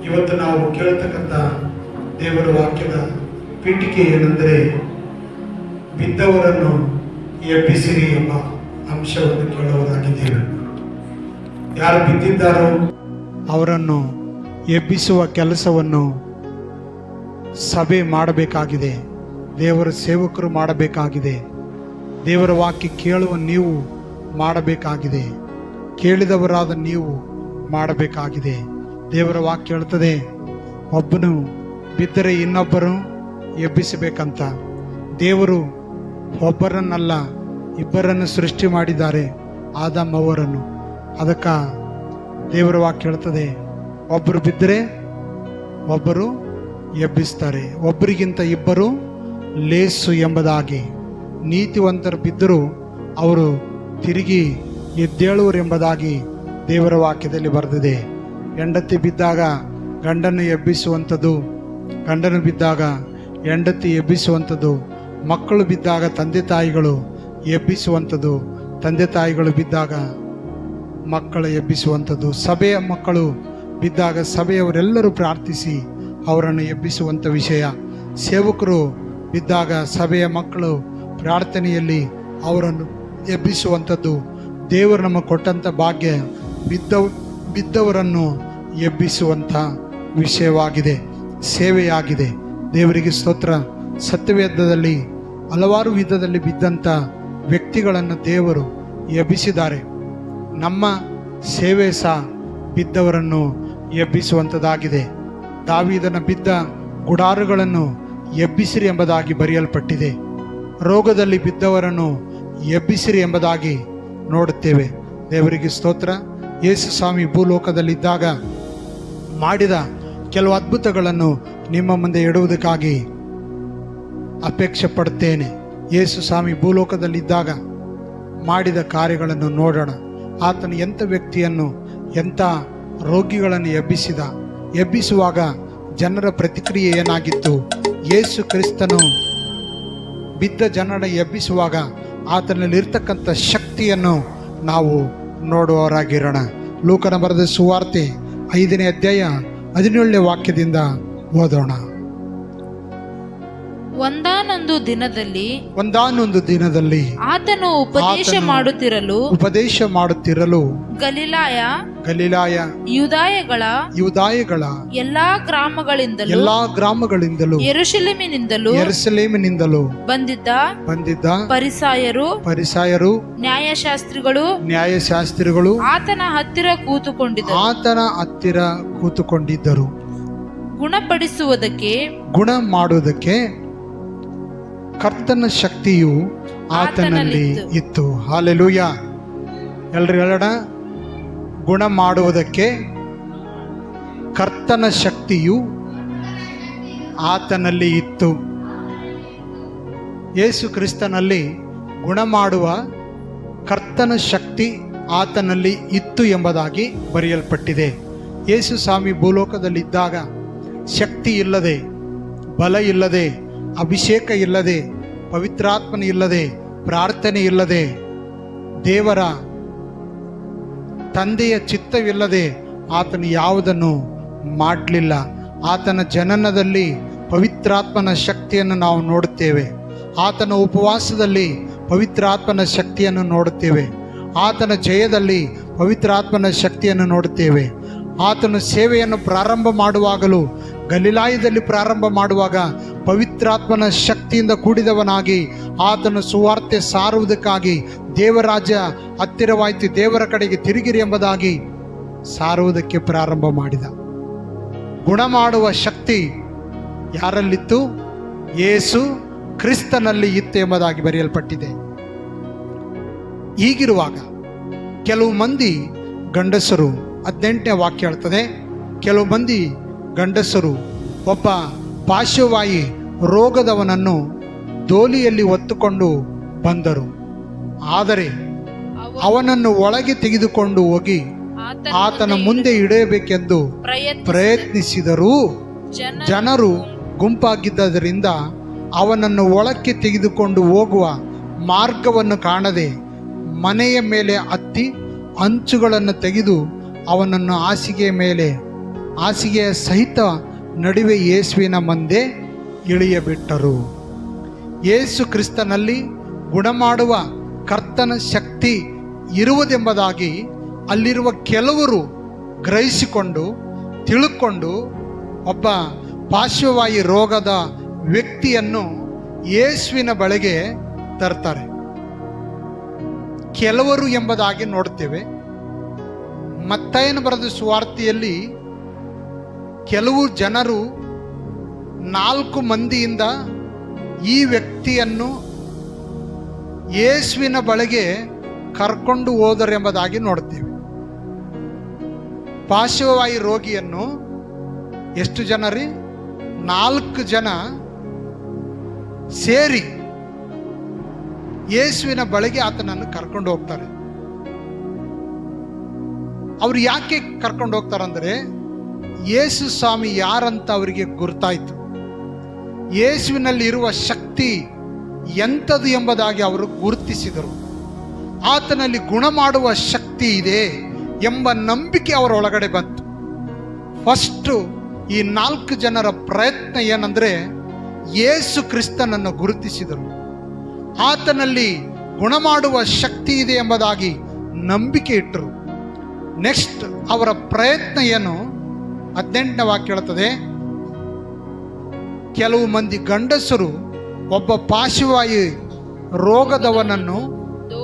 ಇವತ್ತು ನಾವು ಕೇಳ್ತಕ್ಕಂಥ ದೇವರ ವಾಕ್ಯದ ಪೀಠಿಕೆ ಏನೆಂದರೆ, ಬಿದ್ದವರನ್ನು ಎಬ್ಬಿಸಿರಿ ಎಂಬ ಅಂಶವನ್ನು ಕೇಳುವುದಾಗಿದ್ದೇವೆ. ಯಾರು ಬಿದ್ದಿದ್ದಾರೋ ಅವರನ್ನು ಎಬ್ಬಿಸುವ ಕೆಲಸವನ್ನು ಸಭೆ ಮಾಡಬೇಕಾಗಿದೆ. ದೇವರ ಸೇವಕರು ಮಾಡಬೇಕಾಗಿದೆ. ದೇವರ ವಾಕ್ಯ ಕೇಳುವ ನೀವು ಮಾಡಬೇಕಾಗಿದೆ. ಕೇಳಿದವರಾದ ನೀವು ಮಾಡಬೇಕಾಗಿದೆ. ದೇವರ ವಾಕ್ಯ ಹೇಳ್ತದೆ, ಒಬ್ಬನು ಬಿದ್ದರೆ ಇನ್ನೊಬ್ಬರು ಎಬ್ಬಿಸಬೇಕಂತ. ದೇವರು ಒಬ್ಬರನ್ನಲ್ಲ ಇಬ್ಬರನ್ನು ಸೃಷ್ಟಿ ಮಾಡಿದ್ದಾರೆ, ಆದಾಮ್ ಅವರನ್ನು. ಅದಕ್ಕೆ ದೇವರ ವಾಕ್ಯ ಹೇಳ್ತದೆ, ಒಬ್ಬರು ಬಿದ್ದರೆ ಒಬ್ಬರು ಎಬ್ಬಿಸ್ತಾರೆ, ಒಬ್ಬರಿಗಿಂತ ಇಬ್ಬರು ಲೇಸು ಎಂಬುದಾಗಿ. ನೀತಿವಂತರು ಬಿದ್ದರೂ ಅವರು ತಿರುಗಿ ಎದ್ದೇಳುವರು ಎಂಬುದಾಗಿ ದೇವರ ವಾಕ್ಯದಲ್ಲಿ ಬರೆದಿದೆ. ಹೆಂಡತಿ ಬಿದ್ದಾಗ ಗಂಡನ್ನು ಎಬ್ಬಿಸುವಂಥದ್ದು, ಗಂಡನು ಬಿದ್ದಾಗ ಹೆಂಡತಿ ಎಬ್ಬಿಸುವಂಥದ್ದು, ಮಕ್ಕಳು ಬಿದ್ದಾಗ ತಂದೆ ತಾಯಿಗಳು ಎಬ್ಬಿಸುವಂಥದ್ದು, ತಂದೆ ತಾಯಿಗಳು ಬಿದ್ದಾಗ ಮಕ್ಕಳು ಎಬ್ಬಿಸುವಂಥದ್ದು, ಸಭೆಯ ಮಕ್ಕಳು ಬಿದ್ದಾಗ ಸಭೆಯವರೆಲ್ಲರೂ ಪ್ರಾರ್ಥಿಸಿ ಅವರನ್ನು ಎಬ್ಬಿಸುವಂಥ ವಿಷಯ. ಸೇವಕರು ಬಿದ್ದಾಗ ಸಭೆಯ ಮಕ್ಕಳು ಪ್ರಾರ್ಥನೆಯಲ್ಲಿ ಅವರನ್ನು ಎಬ್ಬಿಸುವಂಥದ್ದು. ದೇವರು ನಮಗೆ ಕೊಟ್ಟಂಥ ಭಾಗ್ಯ ಬಿದ್ದವರನ್ನು ಎಬ್ಬಿಸುವಂಥ ವಿಷಯವಾಗಿದೆ, ಸೇವೆಯಾಗಿದೆ. ದೇವರಿಗೆ ಸ್ತೋತ್ರ. ಸತ್ಯವೇದದಲ್ಲಿ ಹಲವಾರು ವಿಧದಲ್ಲಿ ಬಿದ್ದಂಥ ವ್ಯಕ್ತಿಗಳನ್ನು ದೇವರು ಎಬ್ಬಿಸಿದ್ದಾರೆ. ನಮ್ಮ ಸೇವೆ ಸಹ ಬಿದ್ದವರನ್ನು ಎಬ್ಬಿಸುವಂಥದ್ದಾಗಿದೆ. ದಾವೀದನ ಬಿದ್ದ ಗುಡಾರುಗಳನ್ನು ಎಬ್ಬಿಸಿರಿ ಎಂಬುದಾಗಿ ಬರೆಯಲ್ಪಟ್ಟಿದೆ. ರೋಗದಲ್ಲಿ ಬಿದ್ದವರನ್ನು ಎಬ್ಬಿಸಿರಿ ಎಂಬುದಾಗಿ ನೋಡುತ್ತೇವೆ. ದೇವರಿಗೆ ಸ್ತೋತ್ರ. ಯೇಸು ಸ್ವಾಮಿ ಭೂಲೋಕದಲ್ಲಿದ್ದಾಗ ಮಾಡಿದ ಕೆಲವು ಅದ್ಭುತಗಳನ್ನು ನಿಮ್ಮ ಮುಂದೆ ಇಡುವುದಕ್ಕಾಗಿ ಅಪೇಕ್ಷೆ ಪಡುತ್ತೇನೆ. ಯೇಸು ಸ್ವಾಮಿ ಭೂಲೋಕದಲ್ಲಿದ್ದಾಗ ಮಾಡಿದ ಕಾರ್ಯಗಳನ್ನು ನೋಡೋಣ. ಆತನು ಎಂಥ ವ್ಯಕ್ತಿಯನ್ನು, ಎಂಥ ರೋಗಿಗಳನ್ನು ಎಬ್ಬಿಸುವಾಗ ಜನರ ಪ್ರತಿಕ್ರಿಯೆ ಏನಾಗಿತ್ತು? ಯೇಸು ಕ್ರಿಸ್ತನು ಬಿದ್ದ ಜನರನ್ನು ಎಬ್ಬಿಸುವಾಗ ಆತನಲ್ಲಿರ್ತಕ್ಕಂಥ ಶಕ್ತಿಯನ್ನು ನಾವು ನೋಡುವವರಾಗಿರೋಣ. ಲೂಕನ ಬರೆದ ಸುವಾರ್ತೆ 5ನೇ ಅಧ್ಯಾಯ 17ನೇ ವಾಕ್ಯದಿಂದ ಓದೋಣ. ಒಂದಾನೊಂದು ದಿನದಲ್ಲಿ ಆತನು ಉಪದೇಶ ಮಾಡುತ್ತಿರಲು ಗಲಿಲಾಯ ಯೂದಾಯಗಳ ಎಲ್ಲಾ ಗ್ರಾಮಗಳಿಂದಲೂ ಯೆರೂಸಲೇಮಿನಿಂದಲೂ ಬಂದಿದ್ದ ಪರಿಸಾಯರು ನ್ಯಾಯಶಾಸ್ತ್ರಿಗಳು ಆತನ ಹತ್ತಿರ ಕೂತುಕೊಂಡಿದ್ದರು. ಗುಣ ಮಾಡುವುದಕ್ಕೆ ಕರ್ತನ ಶಕ್ತಿಯು ಆತನಲ್ಲಿ ಇತ್ತು. ಹಾಲೆಲೂಯ. ಎಲ್ರು ಹೇಳೋಣ, ಗುಣ ಮಾಡುವುದಕ್ಕೆ ಕರ್ತನ ಶಕ್ತಿಯು ಆತನಲ್ಲಿ ಇತ್ತು. ಯೇಸು ಕ್ರಿಸ್ತನಲ್ಲಿ ಗುಣ ಮಾಡುವ ಕರ್ತನ ಶಕ್ತಿ ಆತನಲ್ಲಿ ಇತ್ತು ಎಂಬುದಾಗಿ ಬರೆಯಲ್ಪಟ್ಟಿದೆ. ಯೇಸು ಸ್ವಾಮಿ ಭೂಲೋಕದಲ್ಲಿದ್ದಾಗ ಶಕ್ತಿ ಇಲ್ಲದೆ, ಬಲ ಇಲ್ಲದೆ, ಅಭಿಷೇಕ ಇಲ್ಲದೆ, ಪವಿತ್ರಾತ್ಮನ ಇಲ್ಲದೆ, ಪ್ರಾರ್ಥನೆ ಇಲ್ಲದೆ, ದೇವರ ತಂದೆಯ ಚಿತ್ತವಿಲ್ಲದೆ ಆತನು ಯಾವುದನ್ನು ಮಾಡಲಿಲ್ಲ. ಆತನ ಜನನದಲ್ಲಿ ಪವಿತ್ರಾತ್ಮನ ಶಕ್ತಿಯನ್ನು ನಾವು ನೋಡುತ್ತೇವೆ. ಆತನ ಉಪವಾಸದಲ್ಲಿ ಪವಿತ್ರಾತ್ಮನ ಶಕ್ತಿಯನ್ನು ನೋಡುತ್ತೇವೆ. ಆತನ ಜಯದಲ್ಲಿ ಪವಿತ್ರಾತ್ಮನ ಶಕ್ತಿಯನ್ನು ನೋಡುತ್ತೇವೆ. ಆತನು ಸೇವೆಯನ್ನು ಪ್ರಾರಂಭ ಮಾಡುವಾಗಲೂ, ಗಲಿಲಾಯದಲ್ಲಿ ಪ್ರಾರಂಭ ಮಾಡುವಾಗ ಪವಿತ್ರಾತ್ಮನ ಶಕ್ತಿಯಿಂದ ಕೂಡಿದವನಾಗಿ ಆತನು ಸುವಾರ್ತೆ ಸಾರುವುದಕ್ಕಾಗಿ ದೇವರಾಜ್ಯ ಹತ್ತಿರವಾಯಿತು, ದೇವರ ಕಡೆಗೆ ತಿರುಗಿರಿ ಎಂಬುದಾಗಿ ಸಾರುವುದಕ್ಕೆ ಪ್ರಾರಂಭ ಮಾಡಿದ. ಗುಣ ಮಾಡುವ ಶಕ್ತಿ ಯಾರಲ್ಲಿತ್ತು? ಯೇಸು ಕ್ರಿಸ್ತನಲ್ಲಿ ಇತ್ತು ಎಂಬುದಾಗಿ ಬರೆಯಲ್ಪಟ್ಟಿದೆ. ಹೀಗಿರುವಾಗ ಕೆಲವು ಮಂದಿ ಗಂಡಸರು, 18ನೇ ವಾಕ್ಯ ಹೇಳ್ತದೆ, ಕೆಲವು ಮಂದಿ ಗಂಡಸರು ಒಬ್ಬ ಪಾರ್ಶ್ವವಾಯು ರೋಗದವನನ್ನು ದೋಲಿಯಲ್ಲಿ ಹೊತ್ತುಕೊಂಡು ಬಂದರು. ಆದರೆ ಅವನನ್ನು ಒಳಗೆ ತೆಗೆದುಕೊಂಡು ಹೋಗಿ ಆತನ ಮುಂದೆ ಇಡಬೇಕೆಂದು ಪ್ರಯತ್ನಿಸಿದರೂ ಜನರು ಗುಂಪಾಗಿದ್ದರಿಂದ ಅವನನ್ನು ಒಳಕ್ಕೆ ತೆಗೆದುಕೊಂಡು ಹೋಗುವ ಮಾರ್ಗವನ್ನು ಕಾಣದೆ ಮನೆಯ ಮೇಲೆ ಹತ್ತಿ ಅಂಚುಗಳನ್ನು ತೆಗೆದು ಅವನನ್ನು ಹಾಸಿಗೆಯ ಮೇಲೆ ಹಾಸಿಗೆಯ ಸಹಿತ ನಡುವೆ ಯೇಸುವಿನ ಮುಂದೆ ಇಳಿಯಬಿಟ್ಟರು. ಯೇಸು ಕ್ರಿಸ್ತನಲ್ಲಿ ಗುಣಮಾಡುವ ಕರ್ತನ ಶಕ್ತಿ ಇರುವುದೆಂಬುದಾಗಿ ಅಲ್ಲಿರುವ ಕೆಲವರು ಗ್ರಹಿಸಿಕೊಂಡು ತಿಳುಕೊಂಡು ಒಬ್ಬ ಪಾರ್ಶ್ವವಾಯು ರೋಗದ ವ್ಯಕ್ತಿಯನ್ನು ಯೇಸುವಿನ ಬಳಿಗೆ ತರ್ತಾರೆ. ಕೆಲವರು ಎಂಬುದಾಗಿ ನೋಡ್ತೇವೆ. ಮತ್ತಾಯನ ಬರೆದ ಸುವಾರ್ತೆಯಲ್ಲಿ ಕೆಲವು ಜನರು 4 ಮಂದಿಯಿಂದ ಈ ವ್ಯಕ್ತಿಯನ್ನು ಯೇಸುವಿನ ಬಳಿಗೆ ಕರ್ಕೊಂಡು ಹೋದರೆಂಬುದಾಗಿ ನೋಡ್ತೇವೆ. ಪಾರ್ಶ್ವವಾಯು ರೋಗಿಯನ್ನು ಎಷ್ಟು ಜನ ರೀ? 4 ಜನ ಸೇರಿ ಯೇಸುವಿನ ಬಳಿಗೆ ಆತನನ್ನು ಕರ್ಕೊಂಡು ಹೋಗ್ತಾರೆ. ಅವ್ರು ಯಾಕೆ ಕರ್ಕೊಂಡು ಹೋಗ್ತಾರಂದ್ರೆ ಯೇಸು ಸ್ವಾಮಿ ಯಾರಂತ ಅವರಿಗೆ ಗುರ್ತಾಯ್ತು. ಯೇಸುವಿನಲ್ಲಿ ಇರುವ ಶಕ್ತಿ ಎಂಥದ್ದು ಎಂಬುದಾಗಿ ಅವರು ಗುರುತಿಸಿದರು. ಆತನಲ್ಲಿ ಗುಣ ಮಾಡುವ ಶಕ್ತಿ ಇದೆ ಎಂಬ ನಂಬಿಕೆ ಅವರ ಒಳಗಡೆ ಬಂತು. ಫಸ್ಟು ಈ 4 ಜನರ ಪ್ರಯತ್ನ ಏನಂದ್ರೆ ಯೇಸು ಕ್ರಿಸ್ತನನ್ನು ಗುರುತಿಸಿದರು. ಆತನಲ್ಲಿ ಗುಣ ಮಾಡುವ ಶಕ್ತಿ ಇದೆ ಎಂಬುದಾಗಿ ನಂಬಿಕೆ ಇಟ್ಟರು. ನೆಕ್ಸ್ಟ್ ಅವರ ಪ್ರಯತ್ನ ಏನು? 18ನೇ ವಾಕ್ಯ ಹೇಳುತ್ತದೆ, ಕೆಲವು ಮಂದಿ ಗಂಡಸರು ಒಬ್ಬ ಪಾರ್ಶ್ವವಾಯು ರೋಗದವನನ್ನು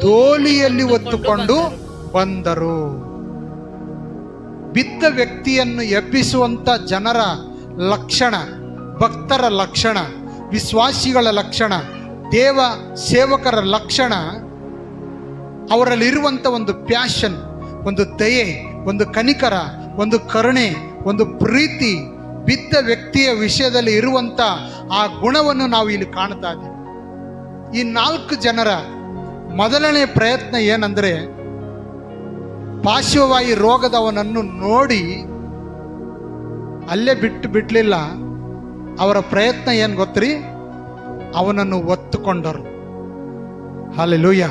ದೋಲಿಯಲ್ಲಿ ಹೊತ್ತುಕೊಂಡು ಬಂದರು. ಬಿದ್ದ ವ್ಯಕ್ತಿಯನ್ನು ಎಬ್ಬಿಸುವಂತ ಜನರ ಲಕ್ಷಣ, ಭಕ್ತರ ಲಕ್ಷಣ, ವಿಶ್ವಾಸಿಗಳ ಲಕ್ಷಣ, ದೇವ ಸೇವಕರ ಲಕ್ಷಣ, ಅವರಲ್ಲಿರುವಂಥ ಒಂದು ಪ್ಯಾಷನ್, ಒಂದು ದಯೆ, ಒಂದು ಕನಿಕರ, ಒಂದು ಕರುಣೆ, ಒಂದು ಪ್ರೀತಿ, ಬಿದ್ದ ವ್ಯಕ್ತಿಯ ವಿಷಯದಲ್ಲಿ ಇರುವಂಥ ಆ ಗುಣವನ್ನು ನಾವು ಇಲ್ಲಿ ಕಾಣ್ತಾ ಇದ್ದೀವಿ. ಈ 4 ಜನರ ಮೊದಲನೇ ಪ್ರಯತ್ನ ಏನಂದ್ರೆ ಪಾರ್ಶ್ವವಾಯು ರೋಗದವನನ್ನು ನೋಡಿ ಅಲ್ಲೇ ಬಿಡಲಿಲ್ಲ. ಅವರ ಪ್ರಯತ್ನ ಏನು ಗೊತ್ತ್ರಿ? ಅವನನ್ನು ಒತ್ತುಕೊಂಡರು. ಹಲ್ಲೆಲೂಯಾ.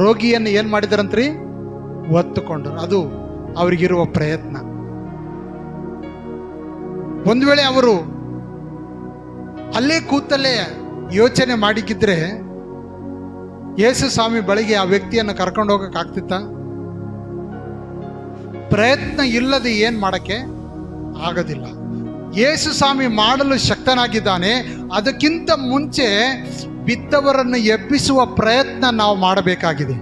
ರೋಗಿಯನ್ನು ಏನು ಮಾಡಿದರಂತ್ರಿ? ಒತ್ತುಕೊಂಡರು. ಅದು ಅವರಿಗಿರುವ ಪ್ರಯತ್ನ. ಒಂದು ವೇಳೆ ಅವರು ಅಲ್ಲೇ ಕೂತಲ್ಲೇ ಯೋಚನೆ ಮಾಡಿக்கிದ್ರೆ ಯೇಸು ಸ್ವಾಮಿ ಬಳಿಗೆ ಆ ವ್ಯಕ್ತಿಯನ್ನು ಕರ್ಕೊಂಡು ಹೋಗಕ್ಕೆ ಆಗ್ತಿತ್ತ? ಪ್ರಯತ್ನ ಇಲ್ಲದೆ ಏನು ಮಾಡಕ್ಕೆ ಆಗೋದಿಲ್ಲ. ಯೇಸು ಸ್ವಾಮಿ ಮಾಡಲು ಶಕ್ತನಾಗಿದ್ದಾನೆ. ಅದಕ್ಕಿಂತ ಮುಂಚೆ ಬಿದ್ದವರನ್ನು ಎಬ್ಬಿಸುವ ಪ್ರಯತ್ನ ನಾವು ಮಾಡಬೇಕಾಗಿದೆ.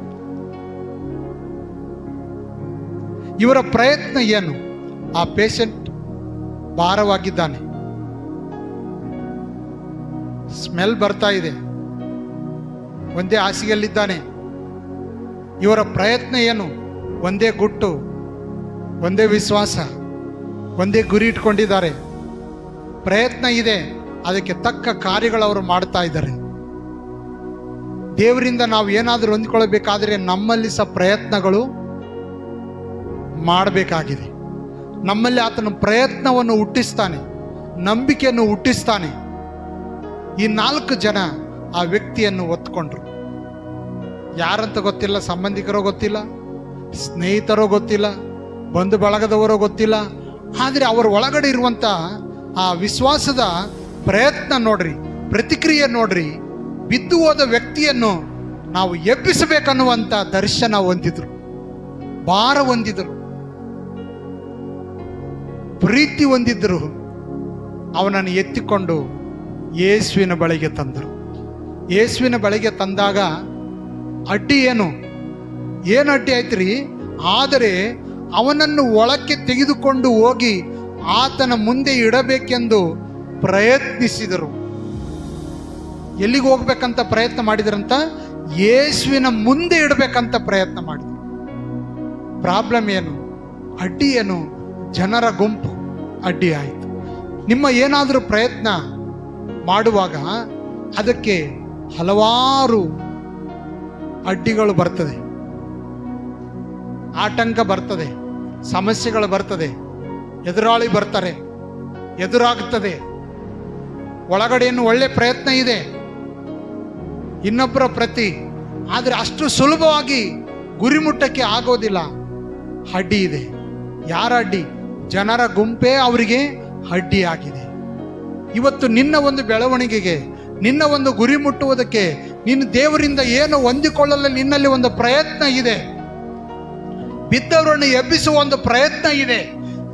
ಇವರ ಪ್ರಯತ್ನ ಏನು? ಆ ಪೇಷಂಟ್ ಭಾರವಾಗಿದ್ದಾನೆ, ಸ್ಮೆಲ್ ಬರ್ತಾ ಇದೆ, ಒಂದೇ ಹಾಸಿಗೆಯಲ್ಲಿದ್ದಾನೆ. ಇವರ ಪ್ರಯತ್ನ ಏನು? ಒಂದೇ ಗುಟ್ಟು, ಒಂದೇ ವಿಶ್ವಾಸ, ಒಂದೇ ಗುರಿ ಇಟ್ಕೊಂಡಿದ್ದಾರೆ. ಪ್ರಯತ್ನ ಇದೆ, ಅದಕ್ಕೆ ತಕ್ಕ ಕಾರ್ಯಗಳು ಅವರು ಮಾಡ್ತಾ ಇದ್ದಾರೆ. ದೇವರಿಂದ ನಾವು ಏನಾದರೂ ಹೊಂದ್ಕೊಳ್ಬೇಕಾದ್ರೆ ನಮ್ಮಲ್ಲಿ ಸಹ ಪ್ರಯತ್ನಗಳು ಮಾಡಬೇಕಾಗಿದೆ. ನಮ್ಮಲ್ಲಿ ಆತನ ಪ್ರಯತ್ನವನ್ನು ಹುಟ್ಟಿಸ್ತಾನೆ, ನಂಬಿಕೆಯನ್ನು ಹುಟ್ಟಿಸ್ತಾನೆ. ಈ 4 ಜನ ಆ ವ್ಯಕ್ತಿಯನ್ನು ಒತ್ಕೊಂಡ್ರು. ಯಾರಂತ ಗೊತ್ತಿಲ್ಲ, ಸಂಬಂಧಿಕರೋ ಗೊತ್ತಿಲ್ಲ, ಸ್ನೇಹಿತರೋ ಗೊತ್ತಿಲ್ಲ, ಬಂಧು ಬಳಗದವರೋ ಗೊತ್ತಿಲ್ಲ. ಆದರೆ ಅವರ ಒಳಗಡೆ ಇರುವಂಥ ಆ ವಿಶ್ವಾಸದ ಪ್ರಯತ್ನ ನೋಡ್ರಿ, ಪ್ರತಿಕ್ರಿಯೆ ನೋಡ್ರಿ. ಬಿದ್ದು ಹೋದ ವ್ಯಕ್ತಿಯನ್ನು ನಾವು ಎಬ್ಬಿಸಬೇಕನ್ನುವಂಥ ದರ್ಶನ ಹೊಂದಿದ್ರು, ಭಾರ ಹೊಂದಿದ್ರು, ಪ್ರೀತಿ ಹೊಂದಿದ್ರು. ಅವನನ್ನು ಎತ್ತಿಕೊಂಡು ಯೇಸುವಿನ ಬಳಿಗೆ ತಂದರು. ಯೇಸುವಿನ ಬಳಿಗೆ ತಂದಾಗ ಅಡ್ಡಿ ಏನು ಅಡ್ಡಿ ಆಯ್ತ್ರಿ? ಆದರೆ ಅವನನ್ನು ಒಳಕ್ಕೆ ತೆಗೆದುಕೊಂಡು ಹೋಗಿ ಆತನ ಮುಂದೆ ಇಡಬೇಕೆಂದು ಪ್ರಯತ್ನಿಸಿದರು. ಎಲ್ಲಿಗೆ ಹೋಗ್ಬೇಕಂತ ಪ್ರಯತ್ನ ಮಾಡಿದ್ರಂತ? ಯೇಸುವಿನ ಮುಂದೆ ಇಡಬೇಕಂತ ಪ್ರಯತ್ನ ಮಾಡಿದರು. ಪ್ರಾಬ್ಲಮ್ ಏನು? ಅಡ್ಡಿ ಏನು? ಜನರ ಗುಂಪು ಅಡ್ಡಿ ಆಯಿತು. ನಿಮ್ಮ ಏನಾದರೂ ಪ್ರಯತ್ನ ಮಾಡುವಾಗ ಅದಕ್ಕೆ ಹಲವಾರು ಅಡ್ಡಿಗಳು ಬರ್ತದೆ, ಆಟಂಕ ಬರ್ತದೆ, ಸಮಸ್ಯೆಗಳು ಬರ್ತದೆ, ಎದುರಾಳಿ ಬರ್ತಾರೆ, ಎದುರಾಗ್ತದೆ. ಒಳಗಡೆಯನ್ನು ಒಳ್ಳೆ ಪ್ರಯತ್ನ ಇದೆ, ಇನ್ನೊಬ್ಬರ ಪ್ರತಿ, ಆದರೆ ಅಷ್ಟು ಸುಲಭವಾಗಿ ಗುರಿ ಮುಟ್ಟಕ್ಕೆ ಆಗೋದಿಲ್ಲ. ಅಡ್ಡಿ ಇದೆ. ಯಾರ ಅಡ್ಡಿ? ಜನರ ಗುಂಪೇ ಅವರಿಗೆ ಅಡ್ಡಿಯಾಗಿದೆ. ಇವತ್ತು ನಿನ್ನ ಒಂದು ಬೆಳವಣಿಗೆಗೆ, ನಿನ್ನ ಒಂದು ಗುರಿ ಮುಟ್ಟುವುದಕ್ಕೆ, ನಿನ್ನ ದೇವರಿಂದ ಏನು ಹೊಂದಿಕೊಳ್ಳಲು ನಿನ್ನಲ್ಲಿ ಒಂದು ಪ್ರಯತ್ನ ಇದೆ. ಬಿದ್ದವರನ್ನು ಎಬ್ಬಿಸುವ ಒಂದು ಪ್ರಯತ್ನ ಇದೆ.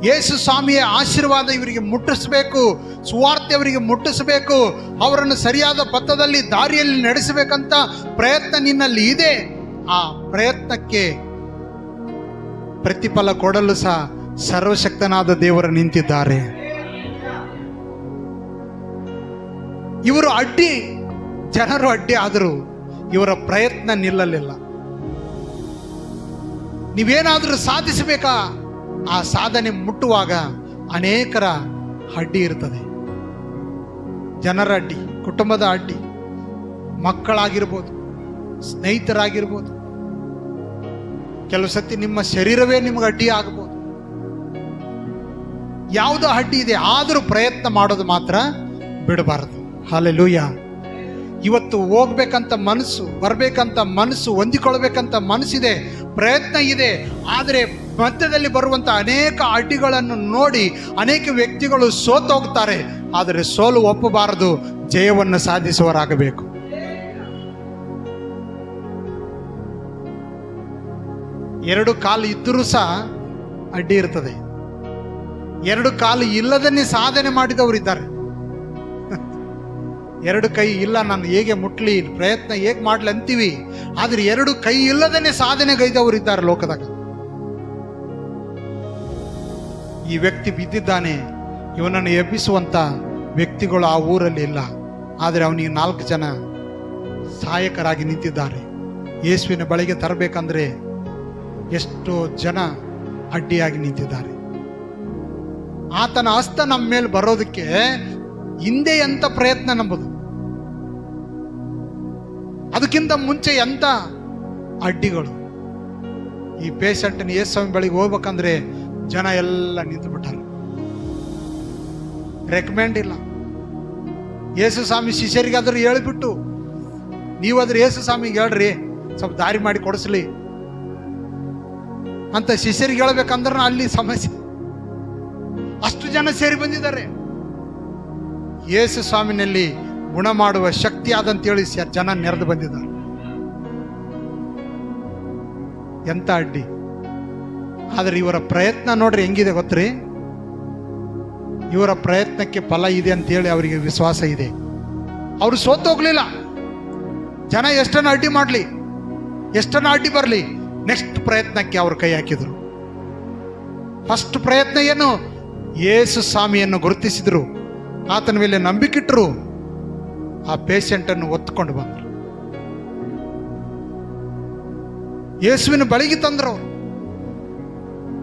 ಯೇಸು ಸ್ವಾಮಿಯ ಆಶೀರ್ವಾದ ಇವರಿಗೆ ಮುಟ್ಟಿಸಬೇಕು, ಸುವಾರ್ತೆ ಅವರಿಗೆ ಮುಟ್ಟಿಸಬೇಕು, ಅವರನ್ನು ಸರಿಯಾದ ಪಥದಲ್ಲಿ ದಾರಿಯಲ್ಲಿ ನಡೆಸಬೇಕಂತ ಪ್ರಯತ್ನ ನಿನ್ನಲ್ಲಿ ಇದೆ. ಆ ಪ್ರಯತ್ನಕ್ಕೆ ಪ್ರತಿಫಲ ಕೊಡಲು ಸಹ ಸರ್ವಶಕ್ತನಾದ ದೇವರು ನಿಂತಿದ್ದಾರೆ. ಇವರು ಅಡ್ಡಿ, ಜನರು ಅಡ್ಡಿ ಆದರೂ ಇವರ ಪ್ರಯತ್ನ ನಿಲ್ಲಲಿಲ್ಲ. ನೀವೇನಾದರೂ ಸಾಧಿಸಬೇಕಾ, ಆ ಸಾಧನೆ ಮುಟ್ಟುವಾಗ ಅನೇಕರ ಅಡ್ಡಿ ಇರ್ತದೆ. ಜನರ ಅಡ್ಡಿ, ಕುಟುಂಬದ ಅಡ್ಡಿ, ಮಕ್ಕಳಾಗಿರ್ಬೋದು, ಸ್ನೇಹಿತರಾಗಿರ್ಬೋದು, ಕೆಲವು ಸತಿ ನಿಮ್ಮ ಶರೀರವೇ ನಿಮಗೆ ಅಡ್ಡಿ ಆಗ್ಬೋದು. ಯಾವುದೋ ಅಡ್ಡಿ ಇದೆ, ಆದರೂ ಪ್ರಯತ್ನ ಮಾಡೋದು ಮಾತ್ರ ಬಿಡಬಾರದು. ಹಲ್ಲೆಲೂಯಾ. ಇವತ್ತು ಹೋಗ್ಬೇಕಂತ ಮನಸ್ಸು, ಬರ್ಬೇಕಂತ ಮನಸ್ಸು, ಹೊಂದಿಕೊಳ್ಬೇಕಂತ ಮನಸ್ಸಿದೆ, ಪ್ರಯತ್ನ ಇದೆ. ಆದರೆ ಮಧ್ಯದಲ್ಲಿ ಬರುವಂಥ ಅನೇಕ ಅಡ್ಡಿಗಳನ್ನು ನೋಡಿ ಅನೇಕ ವ್ಯಕ್ತಿಗಳು ಸೋತೋಗ್ತಾರೆ. ಆದರೆ ಸೋಲು ಒಪ್ಪಬಾರದು, ಜಯವನ್ನು ಸಾಧಿಸುವರಾಗಬೇಕು. ಎರಡು ಕಾಲು ಇದ್ದರೂ ಸಹ ಅಡ್ಡಿ ಇರ್ತದೆ. ಎರಡು ಕಾಲು ಇಲ್ಲದನ್ನೇ ಸಾಧನೆ ಮಾಡಿದವರಿದ್ದಾರೆ. ಎರಡು ಕೈ ಇಲ್ಲ, ನಾನು ಹೇಗೆ ಮುಟ್ಲಿ, ಪ್ರಯತ್ನ ಹೇಗೆ ಮಾಡ್ಲಿ ಅಂತೀವಿ. ಆದ್ರೆ ಎರಡು ಕೈ ಇಲ್ಲದನ್ನೇ ಸಾಧನೆಗೈದವರಿದ್ದಾರೆ ಲೋಕದಾಗ. ಈ ವ್ಯಕ್ತಿ ಬಿದ್ದಿದ್ದಾನೆ, ಇವನನ್ನು ಎಬ್ಬಿಸುವಂತ ವ್ಯಕ್ತಿಗಳು ಆ ಊರಲ್ಲಿ ಇಲ್ಲ. ಆದರೆ ಅವನಿಗೆ 4 ಜನ ಸಹಾಯಕರಾಗಿ ನಿಂತಿದ್ದಾರೆ. ಯೇಸುವಿನ ಬಳಿಗೆ ತರಬೇಕಂದ್ರೆ ಎಷ್ಟೋ ಜನ ಅಡ್ಡಿಯಾಗಿ ನಿಂತಿದ್ದಾರೆ. ಆತನ ಹಸ್ತ ನಮ್ಮ ಮೇಲೆ ಬರೋದಕ್ಕೆ ಹಿಂದೆ ಎಂತ ಪ್ರಯತ್ನ ನಂಬುದು, ಅದಕ್ಕಿಂತ ಮುಂಚೆ ಎಂತ ಅಡ್ಡಿಗಳು. ಈ ಪೇಷಂಟ್ನ ಯೇಸುವಿನ ಬಳಿಗೆ ಹೋಗ್ಬೇಕಂದ್ರೆ ಜನ ಎಲ್ಲ ನಿಂತು ಬಿಟ್ಟಾರೆ. ರೆಕಮೆಂಡ್ ಇಲ್ಲ. ಯೇಸು ಸ್ವಾಮಿ ಶಿಷ್ಯರಿಗಾದ್ರೂ ಹೇಳಿಬಿಟ್ಟು, ನೀವಾದ್ರೂ ಯೇಸು ಸ್ವಾಮಿಗೆ ಹೇಳ್ರಿ, ಸ್ವಲ್ಪ ದಾರಿ ಮಾಡಿ ಕೊಡಿಸ್ಲಿ ಅಂತ ಶಿಷ್ಯರಿಗೆ ಹೇಳ್ಬೇಕಂದ್ರೆ ಅಲ್ಲಿ ಸಮಸ್ಯೆ. ಅಷ್ಟು ಜನ ಸೇರಿ ಬಂದಿದ್ದಾರೆ. ಯೇಸು ಸ್ವಾಮಿನಲ್ಲಿ ಗುಣ ಮಾಡುವ ಶಕ್ತಿ ಆದಂತೇಳಿ ಜನ ನೆರೆದು ಬಂದಿದ್ದಾರೆ. ಎಂತ ಅಡ್ಡಿ. ಆದರೆ ಇವರ ಪ್ರಯತ್ನ ನೋಡ್ರಿ ಹೆಂಗಿದೆ ಗೊತ್ತ್ರಿ. ಇವರ ಪ್ರಯತ್ನಕ್ಕೆ ಫಲ ಇದೆ ಅಂತೇಳಿ ಅವರಿಗೆ ವಿಶ್ವಾಸ ಇದೆ. ಅವರು ಸೋತೋಗ್ಲಿಲ್ಲ. ಜನ ಎಷ್ಟನ್ನ ಅಡ್ಡಿ ಮಾಡಲಿ, ಎಷ್ಟನ್ನ ಅಡ್ಡಿ ಬರಲಿ, ನೆಕ್ಸ್ಟ್ ಪ್ರಯತ್ನಕ್ಕೆ ಅವರು ಕೈ ಹಾಕಿದ್ರು. ಫಸ್ಟ್ ಪ್ರಯತ್ನ ಏನು? ಯೇಸು ಸ್ವಾಮಿಯನ್ನು ಗುರುತಿಸಿದ್ರು, ಆತನ ಮೇಲೆ ನಂಬಿಕಿಟ್ರು, ಆ ಪೇಷಂಟನ್ನು ಒತ್ತುಕೊಂಡು ಬಂದರು, ಯೇಸುವಿನ ಬಳಿಗೆ ತಂದರು.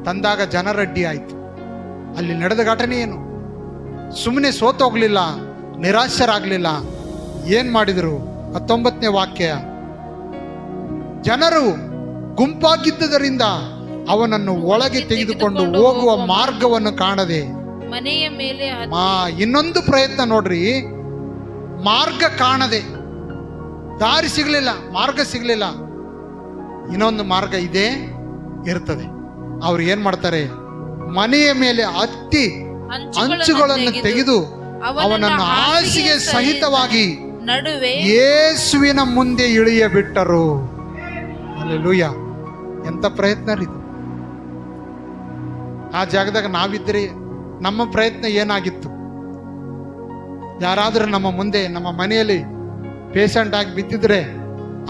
ತಂದಾಗ ಜನರ ಅಡ್ಡಿ ಆಯಿತು. ಅಲ್ಲಿ ನಡೆದ ಘಟನೆ ಏನು? ಸುಮ್ಮನೆ ಸೋತೋಗ್ಲಿಲ್ಲ, ನಿರಾಶರಾಗಲಿಲ್ಲ. ಏನ್ ಮಾಡಿದರು? 19ನೇ ವಾಕ್ಯ, ಜನರು ಗುಂಪಾಗಿದ್ದುದರಿಂದ ಅವನನ್ನು ಒಳಗೆ ತೆಗೆದುಕೊಂಡು ಹೋಗುವ ಮಾರ್ಗವನ್ನು ಕಾಣದೆ ಮನೆಯ ಮೇಲೆ ಇನ್ನೊಂದು ಪ್ರಯತ್ನ ನೋಡ್ರಿ. ಮಾರ್ಗ ಕಾಣದೆ, ದಾರಿ ಸಿಗಲಿಲ್ಲ, ಮಾರ್ಗ ಸಿಗಲಿಲ್ಲ. ಇನ್ನೊಂದು ಮಾರ್ಗ ಇದೆ, ಇರ್ತದೆ. ಅವ್ರು ಏನ್ ಮಾಡ್ತಾರೆ? ಮನೆಯ ಮೇಲೆ ಹತ್ತಿ ಅಂಚುಗಳನ್ನು ತೆಗೆದು ಅವನನ್ನು ಹಾಸಿಗೆ ಸಹಿತವಾಗಿ ನಡುವೆ ಯೇಸುವಿನ ಮುಂದೆ ಇಳಿಯ ಬಿಟ್ಟರು. ಹಲ್ಲೆಲೂಯಾ. ಎಂತ ಪ್ರಯತ್ನ ಇದು. ಆ ಜಾಗದಾಗ ನಾವಿದ್ರೆ ನಮ್ಮ ಪ್ರಯತ್ನ ಏನಾಗಿತ್ತು? ಯಾರಾದ್ರೂ ನಮ್ಮ ಮುಂದೆ, ನಮ್ಮ ಮನೆಯಲ್ಲಿ ಪೇಷಂಟ್ ಆಗಿ ಬಿದ್ದಿದ್ರೆ,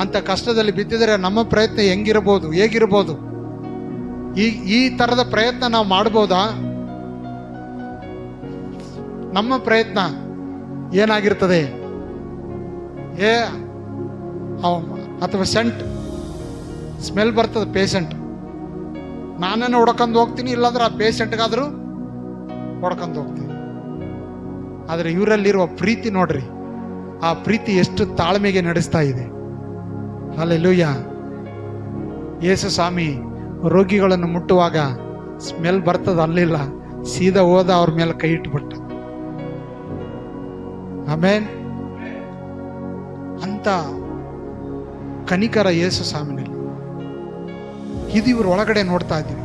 ಅಂತ ಕಷ್ಟದಲ್ಲಿ ಬಿದ್ದಿದ್ರೆ ನಮ್ಮ ಪ್ರಯತ್ನ ಹೆಂಗಿರ್ಬೋದು, ಹೇಗಿರ್ಬೋದು? ಈ ತರದ ಪ್ರಯತ್ನ ನಾವು ಮಾಡ್ಬೋದಾ? ನಮ್ಮ ಪ್ರಯತ್ನ ಏನಾಗಿರ್ತದೆ? ಅಥವಾ ಸೆಂಟ್ ಸ್ಮೆಲ್ ಬರ್ತದೆ ಪೇಷಂಟ್, ನಾನೇನು ಹೊಡ್ಕೊಂಡು ಹೋಗ್ತೀನಿ, ಇಲ್ಲಾಂದ್ರೆ ಆ ಪೇಷಂಟ್ಗಾದ್ರೂ ಹೊಡ್ಕೊಂಡು ಹೋಗ್ತೀನಿ. ಆದರೆ ಇವರಲ್ಲಿರುವ ಪ್ರೀತಿ ನೋಡ್ರಿ, ಆ ಪ್ರೀತಿ ಎಷ್ಟು ತಾಳ್ಮೆಗೆ ನಡೆಸ್ತಾ ಇದೆ. ಹಲ್ಲೆಲೂಯಾ. ಯೇಸು ಸ್ವಾಮಿ ರೋಗಿಗಳನ್ನು ಮುಟ್ಟುವಾಗ ಸ್ಮೆಲ್ ಬರ್ತದ ಅಲ್ಲಿಲ್ಲ, ಸೀದಾ ಹೋದ ಅವ್ರ ಮೇಲೆ ಕೈ ಇಟ್ಬಿಟ್ಟ. ಆಮೇನ್. ಅಂತ ಕನಿಕರ ಯೇಸು ಸ್ವಾಮಿನಲ್ಲಿ ಇದು ಇವ್ರ ಒಳಗಡೆ ನೋಡ್ತಾ ಇದ್ದೀವಿ.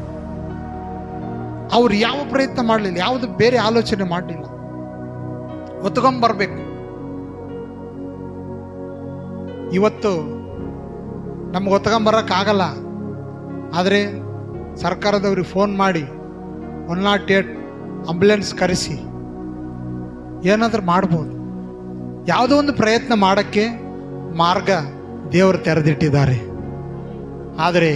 ಅವ್ರು ಯಾವ ಪ್ರಯತ್ನ ಮಾಡಲಿಲ್ಲ, ಯಾವುದು ಬೇರೆ ಆಲೋಚನೆ ಮಾಡಲಿಲ್ಲ. ಹೊತ್ಕೊಂಬರ್ಬೇಕು. ಇವತ್ತು ನಮ್ಗೆ ಹೊತ್ಕೊಂಬರೋಕ್ಕಾಗಲ್ಲ, ಆದರೆ ಸರ್ಕಾರದವ್ರಿಗೆ ಫೋನ್ ಮಾಡಿ 108 ಆಂಬ್ಯುಲೆನ್ಸ್ ಕರೆಸಿ ಏನಾದರೂ ಮಾಡ್ಬೋದು. ಯಾವುದೋ ಒಂದು ಪ್ರಯತ್ನ ಮಾಡೋಕ್ಕೆ ಮಾರ್ಗ ದೇವರು ತೆರೆದಿಟ್ಟಿದ್ದಾರೆ. ಆದರೆ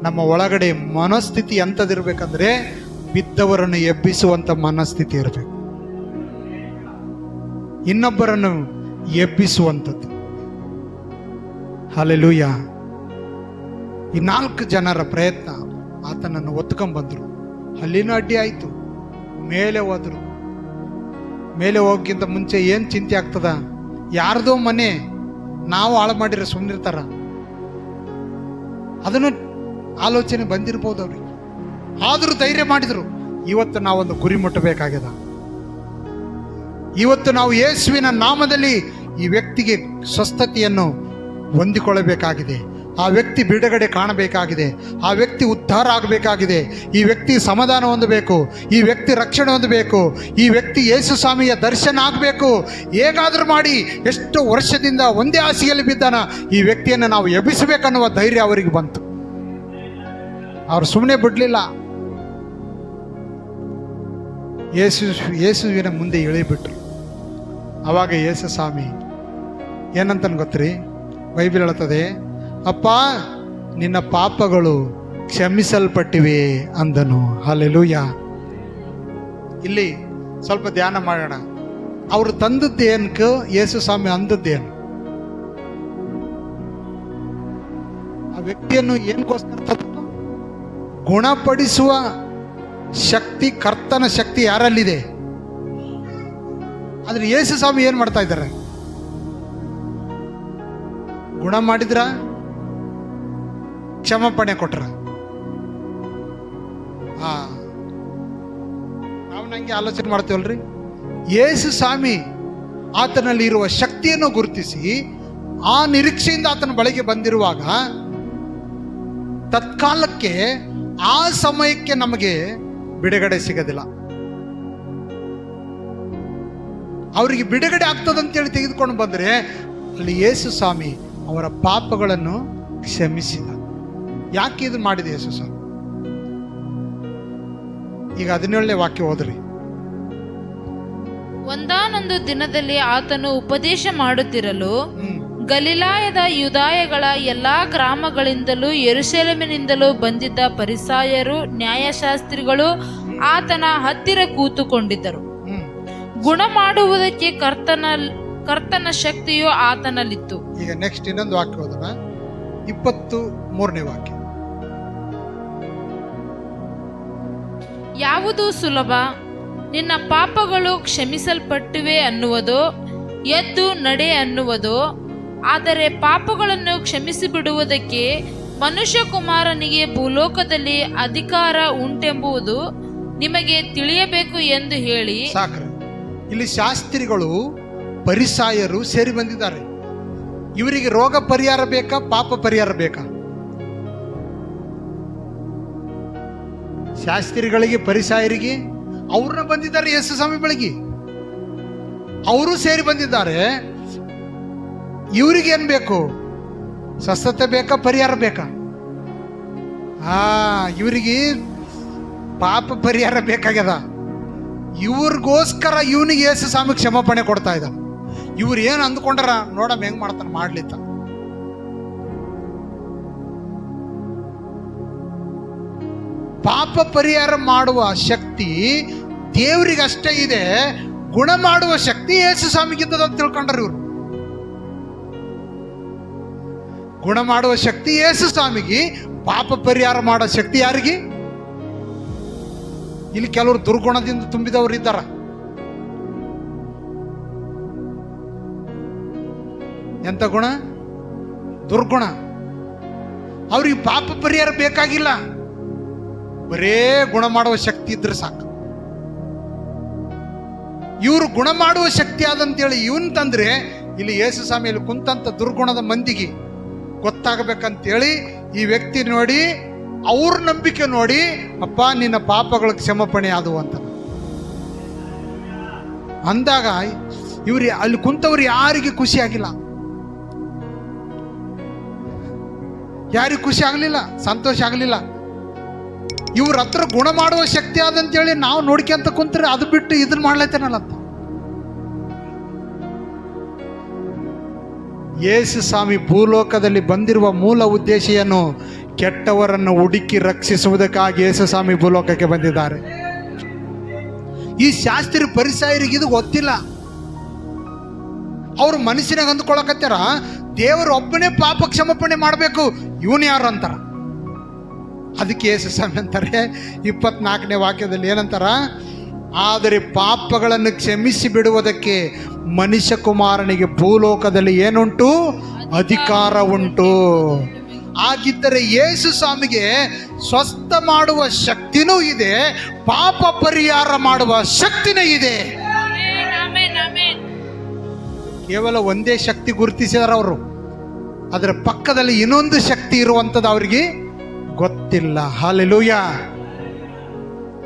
ನಮ್ಮ ಒಳಗಡೆ ಮನಸ್ಥಿತಿ ಎಂಥದಿರ್ಬೇಕಂದ್ರೆ ಬಿದ್ದವರನ್ನು ಎಬ್ಬಿಸುವಂಥ ಮನಸ್ಥಿತಿ ಇರಬೇಕು, ಇನ್ನೊಬ್ಬರನ್ನು ಎಬ್ಬಿಸುವಂಥದ್ದು. ಹಲ್ಲೆಲೂಯ. ಈ 4 ಜನರ ಪ್ರಯತ್ನ ಆತನನ್ನು ಒತ್ಕೊಂಡ್ಬಂದರು. ಅಲ್ಲಿನೂ ಅಡ್ಡಿ ಆಯಿತು, ಮೇಲೆ ಹೋದರು. ಮೇಲೆ ಹೋಗೋಕ್ಕಿಂತ ಮುಂಚೆ ಏನು ಚಿಂತೆ ಆಗ್ತದ? ಯಾರ್ದೋ ಮನೆ ನಾವು ಹಾಳು ಮಾಡಿರೋ ಸುಮ್ಮನಿರ್ತಾರ? ಅದನ್ನು ಆಲೋಚನೆ ಬಂದಿರ್ಬೋದು ಅವ್ರಿಗೆ. ಆದರೂ ಧೈರ್ಯ ಮಾಡಿದರು. ಇವತ್ತು ನಾವೊಂದು ಗುರಿ ಮುಟ್ಟಬೇಕಾಗ್ಯದ. ಇವತ್ತು ನಾವು ಯೇಸುವಿನ ನಾಮದಲ್ಲಿ ಈ ವ್ಯಕ್ತಿಗೆ ಸ್ವಸ್ಥತೆಯನ್ನು ಹೊಂದಿಕೊಳ್ಳಬೇಕಾಗಿದೆ. ಆ ವ್ಯಕ್ತಿ ಬಿಡುಗಡೆ ಕಾಣಬೇಕಾಗಿದೆ. ಆ ವ್ಯಕ್ತಿ ಉದ್ಧಾರ ಆಗಬೇಕಾಗಿದೆ. ಈ ವ್ಯಕ್ತಿ ಸಮಾಧಾನ ಹೊಂದಬೇಕು. ಈ ವ್ಯಕ್ತಿ ರಕ್ಷಣೆ ಹೊಂದಬೇಕು. ಈ ವ್ಯಕ್ತಿ ಯೇಸು ಸ್ವಾಮಿಯ ದರ್ಶನ ಆಗಬೇಕು. ಹೇಗಾದರೂ ಮಾಡಿ ಎಷ್ಟು ವರ್ಷದಿಂದ ಒಂದೇ ಹಾಸಿಗೆಯಲ್ಲಿ ಬಿದ್ದಾನ ಈ ವ್ಯಕ್ತಿಯನ್ನು ನಾವು ಎಬ್ಬಿಸಬೇಕನ್ನುವ ಧೈರ್ಯ ಅವರಿಗೆ ಬಂತು. ಅವರು ಸುಮ್ಮನೆ ಬಿಡಲಿಲ್ಲ. ಯೇಸುವಿನ ಮುಂದೆ ಇಳಿಬಿಟ್ರು. ಆವಾಗ ಯೇಸು ಸ್ವಾಮಿ ಏನಂತನ್ ಗೊತ್ತ್ರಿ? ಬೈಬಲ್ ಹೇಳ್ತದೆ, ಅಪ್ಪ ನಿನ್ನ ಪಾಪಗಳು ಕ್ಷಮಿಸಲ್ಪಟ್ಟಿವೆ ಅಂದನು. ಹಲ್ಲೆಲೂಯ. ಇಲ್ಲಿ ಸ್ವಲ್ಪ ಧ್ಯಾನ ಮಾಡೋಣ. ಅವರು ತಂದದ್ದೇನಕ್ಕೆ ಯೇಸು ಸ್ವಾಮಿ ಅಂದದ್ದೇನು? ಆ ವ್ಯಕ್ತಿಯನ್ನು ಏನಕ್ಕೋಸ್ಕರ ತಂದು? ಗುಣಪಡಿಸುವ ಶಕ್ತಿ, ಕರ್ತನ ಶಕ್ತಿ ಯಾರಲ್ಲಿದೆ? ಆದ್ರೆ ಯೇಸು ಸ್ವಾಮಿ ಏನ್ ಮಾಡ್ತಾ ಇದ್ದಾರೆ? ಗುಣ ಮಾಡಿದ್ರ? ಕ್ಷಮಾಪಣೆ ಕೊಟ್ರ? ನಾವು ನಂಗೆ ಆಲೋಚನೆ ಮಾಡ್ತೀವಲ್ರಿ. ಯೇಸು ಸ್ವಾಮಿ ಆತನಲ್ಲಿ ಇರುವ ಶಕ್ತಿಯನ್ನು ಗುರುತಿಸಿ ಆ ನಿರೀಕ್ಷೆಯಿಂದ ಆತನ ಬಳಿಗೆ ಬಂದಿರುವಾಗ ತತ್ಕಾಲಕ್ಕೆ ಆ ಸಮಯಕ್ಕೆ ನಮಗೆ ಬಿಡುಗಡೆ ಸಿಗೋದಿಲ್ಲ. ಅವರಿಗೆ ಬಿಡುಗಡೆ ಆಗ್ತದಂತೇಳಿ ತೆಗೆದುಕೊಂಡು ಬಂದರೆ ಅಲ್ಲಿ ಯೇಸು ಸ್ವಾಮಿ ಅವರ ಪಾಪಗಳನ್ನು ಕ್ಷಮಿಸಿದ. ಯಾಕೆ ಇದು ಮಾಡಿದೆ ಯೇಸು ಸ್ವಾಮಿ? ಈಗ 17ನೇ ವಾಕ್ಯ ಓದ್ರಿ. ಒಂದಾನೊಂದು ದಿನದಲ್ಲಿ ಆತನು ಉಪದೇಶ ಮಾಡುತ್ತಿರಲು ಗಲಿಲಾಯದ ಯೂದಾಯಗಳ ಎಲ್ಲಾ ಗ್ರಾಮಗಳಿಂದಲೂ ಯೆರೂಸಲೇಮಿನಿಂದಲೂ ಬಂದಿದ್ದ ಫರಿಸಾಯರು, ನ್ಯಾಯಶಾಸ್ತ್ರಿಗಳು ಆತನ ಹತ್ತಿರ ಕೂತುಕೊಂಡಿದ್ದರು. ಗುಣ ಮಾಡುವುದಕ್ಕೆ ಕರ್ತನ ಶಕ್ತಿಯು ಆತನಲ್ಲಿತ್ತು. ಈಗ ನೆಕ್ಸ್ಟ್ ಇನ್ನೊಂದು ವಾಕ್ಯ ಓದೋಣ. 23ನೇ ವಾಕ್ಯ. ಯಾವುದು ಸುಲಭ? ನಿನ್ನ ಪಾಪಗಳು ಕ್ಷಮಿಸಲ್ಪಟ್ಟಿವೆ ಅನ್ನುವುದೋ, ಎದ್ದು ನಡೆ ಅನ್ನುವುದೋ? ಆದರೆ ಪಾಪಗಳನ್ನು ಕ್ಷಮಿಸಿಬಿಡುವುದಕ್ಕೆ ಮನುಷ್ಯಕುಮಾರನಿಗೆ ಭೂಲೋಕದಲ್ಲಿ ಅಧಿಕಾರ ಉಂಟೆಂಬುದು ನಿಮಗೆ ತಿಳಿಯಬೇಕು ಎಂದು ಹೇಳಿ. ಸಾಕ್ರೆ. ಇಲ್ಲಿ ಶಾಸ್ತ್ರಿಗಳು, ಫರಿಸಾಯರು ಸೇರಿ ಬಂದಿದ್ದಾರೆ. ಇವರಿಗೆ ರೋಗ ಪರಿಹಾರ ಬೇಕಾ, ಪಾಪ ಪರಿಹಾರ ಬೇಕಾ? ಶಾಸ್ತ್ರಿಗಳಿಗೆ, ಫರಿಸಾಯರಿಗೆ ಅವ್ರನ್ನ ಬಂದಿದ್ದಾರೆ ಯೇಸು ಸ್ವಾಮಿ ಬಳಿಗೆ. ಅವರು ಸೇರಿ ಬಂದಿದ್ದಾರೆ. ಇವ್ರಿಗೇನ್ ಬೇಕು? ಸ್ವಸ್ಥತೆ ಬೇಕಾ, ಪರಿಹಾರ ಬೇಕಾ? ಇವರಿಗೆ ಪಾಪ ಪರಿಹಾರ ಬೇಕಾಗ್ಯದ. ಇವ್ರಿಗೋಸ್ಕರ ಇವನಿಗೆ ಯೇಸು ಸ್ವಾಮಿ ಕ್ಷಮಾಪಣೆ ಕೊಡ್ತಾ ಇದ್ದ. ಇವ್ರು ಏನು ಅಂದ್ಕೊಂಡ್ರ ನೋಡಮ್ ಹೆಂಗ್ ಮಾಡ್ತಾನೆ ಮಾಡ್ಲಿತ್ತ. ಪಾಪ ಪರಿಹಾರ ಮಾಡುವ ಶಕ್ತಿ ದೇವರಿಗೆ ಅಷ್ಟೇ ಇದೆ. ಗುಣ ಮಾಡುವ ಶಕ್ತಿ ಯೇಸು ಸ್ವಾಮಿಗಿದ್ದದ ಅಂತ ತಿಳ್ಕೊಂಡ್ರು ಇವರು. ಗುಣ ಮಾಡುವ ಶಕ್ತಿ ಯೇಸು ಸ್ವಾಮಿಗೆ, ಪಾಪ ಪರಿಹಾರ ಮಾಡೋ ಶಕ್ತಿ ಯಾರಿಗೆ? ಇಲ್ಲಿ ಕೆಲವರು ದುರ್ಗುಣದಿಂದ ತುಂಬಿದವರು ಇದ್ದಾರ. ಎಂತ ಗುಣ? ದುರ್ಗುಣ. ಅವ್ರಿಗೆ ಪಾಪ ಪರಿಹಾರ ಬೇಕಾಗಿಲ್ಲ, ಬರೇ ಗುಣ ಮಾಡುವ ಶಕ್ತಿ ಇದ್ರೆ ಸಾಕು. ಇವರು ಗುಣ ಮಾಡುವ ಶಕ್ತಿ ಆದಂತೇಳಿ ಇವನ್ ತಂದ್ರೆ ಇಲ್ಲಿ ಯೇಸು ಸ್ವಾಮಿಯಲ್ಲಿ ಕುಂತಂತ ದುರ್ಗುಣದ ಮಂದಿಗೆ ಗೊತ್ತಾಗಬೇಕಂತೇಳಿ ಈ ವ್ಯಕ್ತಿ ನೋಡಿ ಅವ್ರ ನಂಬಿಕೆ ನೋಡಿ, ಅಪ್ಪ ನಿನ್ನ ಪಾಪಗಳ ಕ್ಷಮಾಪಣೆ ಆದವು ಅಂತ ಅಂದಾಗ ಇವ್ರು ಅಲ್ಲಿ ಕುಂತವ್ರು ಯಾರಿಗೆ ಖುಷಿ ಆಗಿಲ್ಲ, ಯಾರಿಗೆ ಖುಷಿ ಆಗಲಿಲ್ಲ, ಸಂತೋಷ ಆಗಲಿಲ್ಲ. ಇವ್ರ ಹತ್ರ ಗುಣ ಮಾಡುವ ಶಕ್ತಿ ಆದಂತೇಳಿ ನಾವು ನೋಡ್ಕೊಂತ ಕುಂತ್ರೆ ಅದು ಬಿಟ್ಟು ಇದನ್ನ ಮಾಡ್ಲೈತೇನಲ್ಲ ಅಂತ. ಯೇಸು ಸ್ವಾಮಿ ಭೂಲೋಕದಲ್ಲಿ ಬಂದಿರುವ ಮೂಲ ಉದ್ದೇಶ ಏನು? ಕೆಟ್ಟವರನ್ನು ಹುಡುಕಿ ರಕ್ಷಿಸುವುದಕ್ಕಾಗಿ ಯೇಸು ಸ್ವಾಮಿ ಭೂಲೋಕಕ್ಕೆ ಬಂದಿದ್ದಾರೆ. ಈ ಶಾಸ್ತ್ರಿ ಪರಿಸಯರಿಗೆ ಇದು ಗೊತ್ತಿಲ್ಲ. ಅವರು ಮನಸ್ಸಿನಾಗ ಅಂದ್ಕೊಳಕತ್ತಾರ, ದೇವರು ಒಬ್ಬನೇ ಪಾಪ ಕ್ಷಮಾಪಣೆ ಮಾಡಬೇಕು, ಇವನು ಯಾರು ಅಂತಾರ. ಅದಕ್ಕೆ ಯೇಸು ಸ್ವಾಮಿ ಅಂತಾರೆ 24ನೇ ವಾಕ್ಯದಲ್ಲಿ ಏನಂತಾರ? ಆದರೆ ಪಾಪಗಳನ್ನು ಕ್ಷಮಿಸಿ ಬಿಡುವುದಕ್ಕೆ ಮನುಷ್ಯ ಕುಮಾರನಿಗೆ ಭೂಲೋಕದಲ್ಲಿ ಏನುಂಟು? ಅಧಿಕಾರ ಉಂಟು. ಹಾಗಿದ್ದರೆ ಯೇಸು ಸ್ವಾಮಿಗೆ ಸ್ವಸ್ಥ ಮಾಡುವ ಶಕ್ತಿನೂ ಇದೆ, ಪಾಪ ಪರಿಹಾರ ಮಾಡುವ ಶಕ್ತಿನೂ ಇದೆ. ಕೇವಲ ಒಂದೇ ಶಕ್ತಿ ಗುರುತಿಸಿದಾರ ಅವರು, ಅದರ ಪಕ್ಕದಲ್ಲಿ ಇನ್ನೊಂದು ಶಕ್ತಿ ಇರುವಂಥದ್ದು ಅವರಿಗೆ ಗೊತ್ತಿಲ್ಲ. ಹಲ್ಲೆಲೂಯಾ.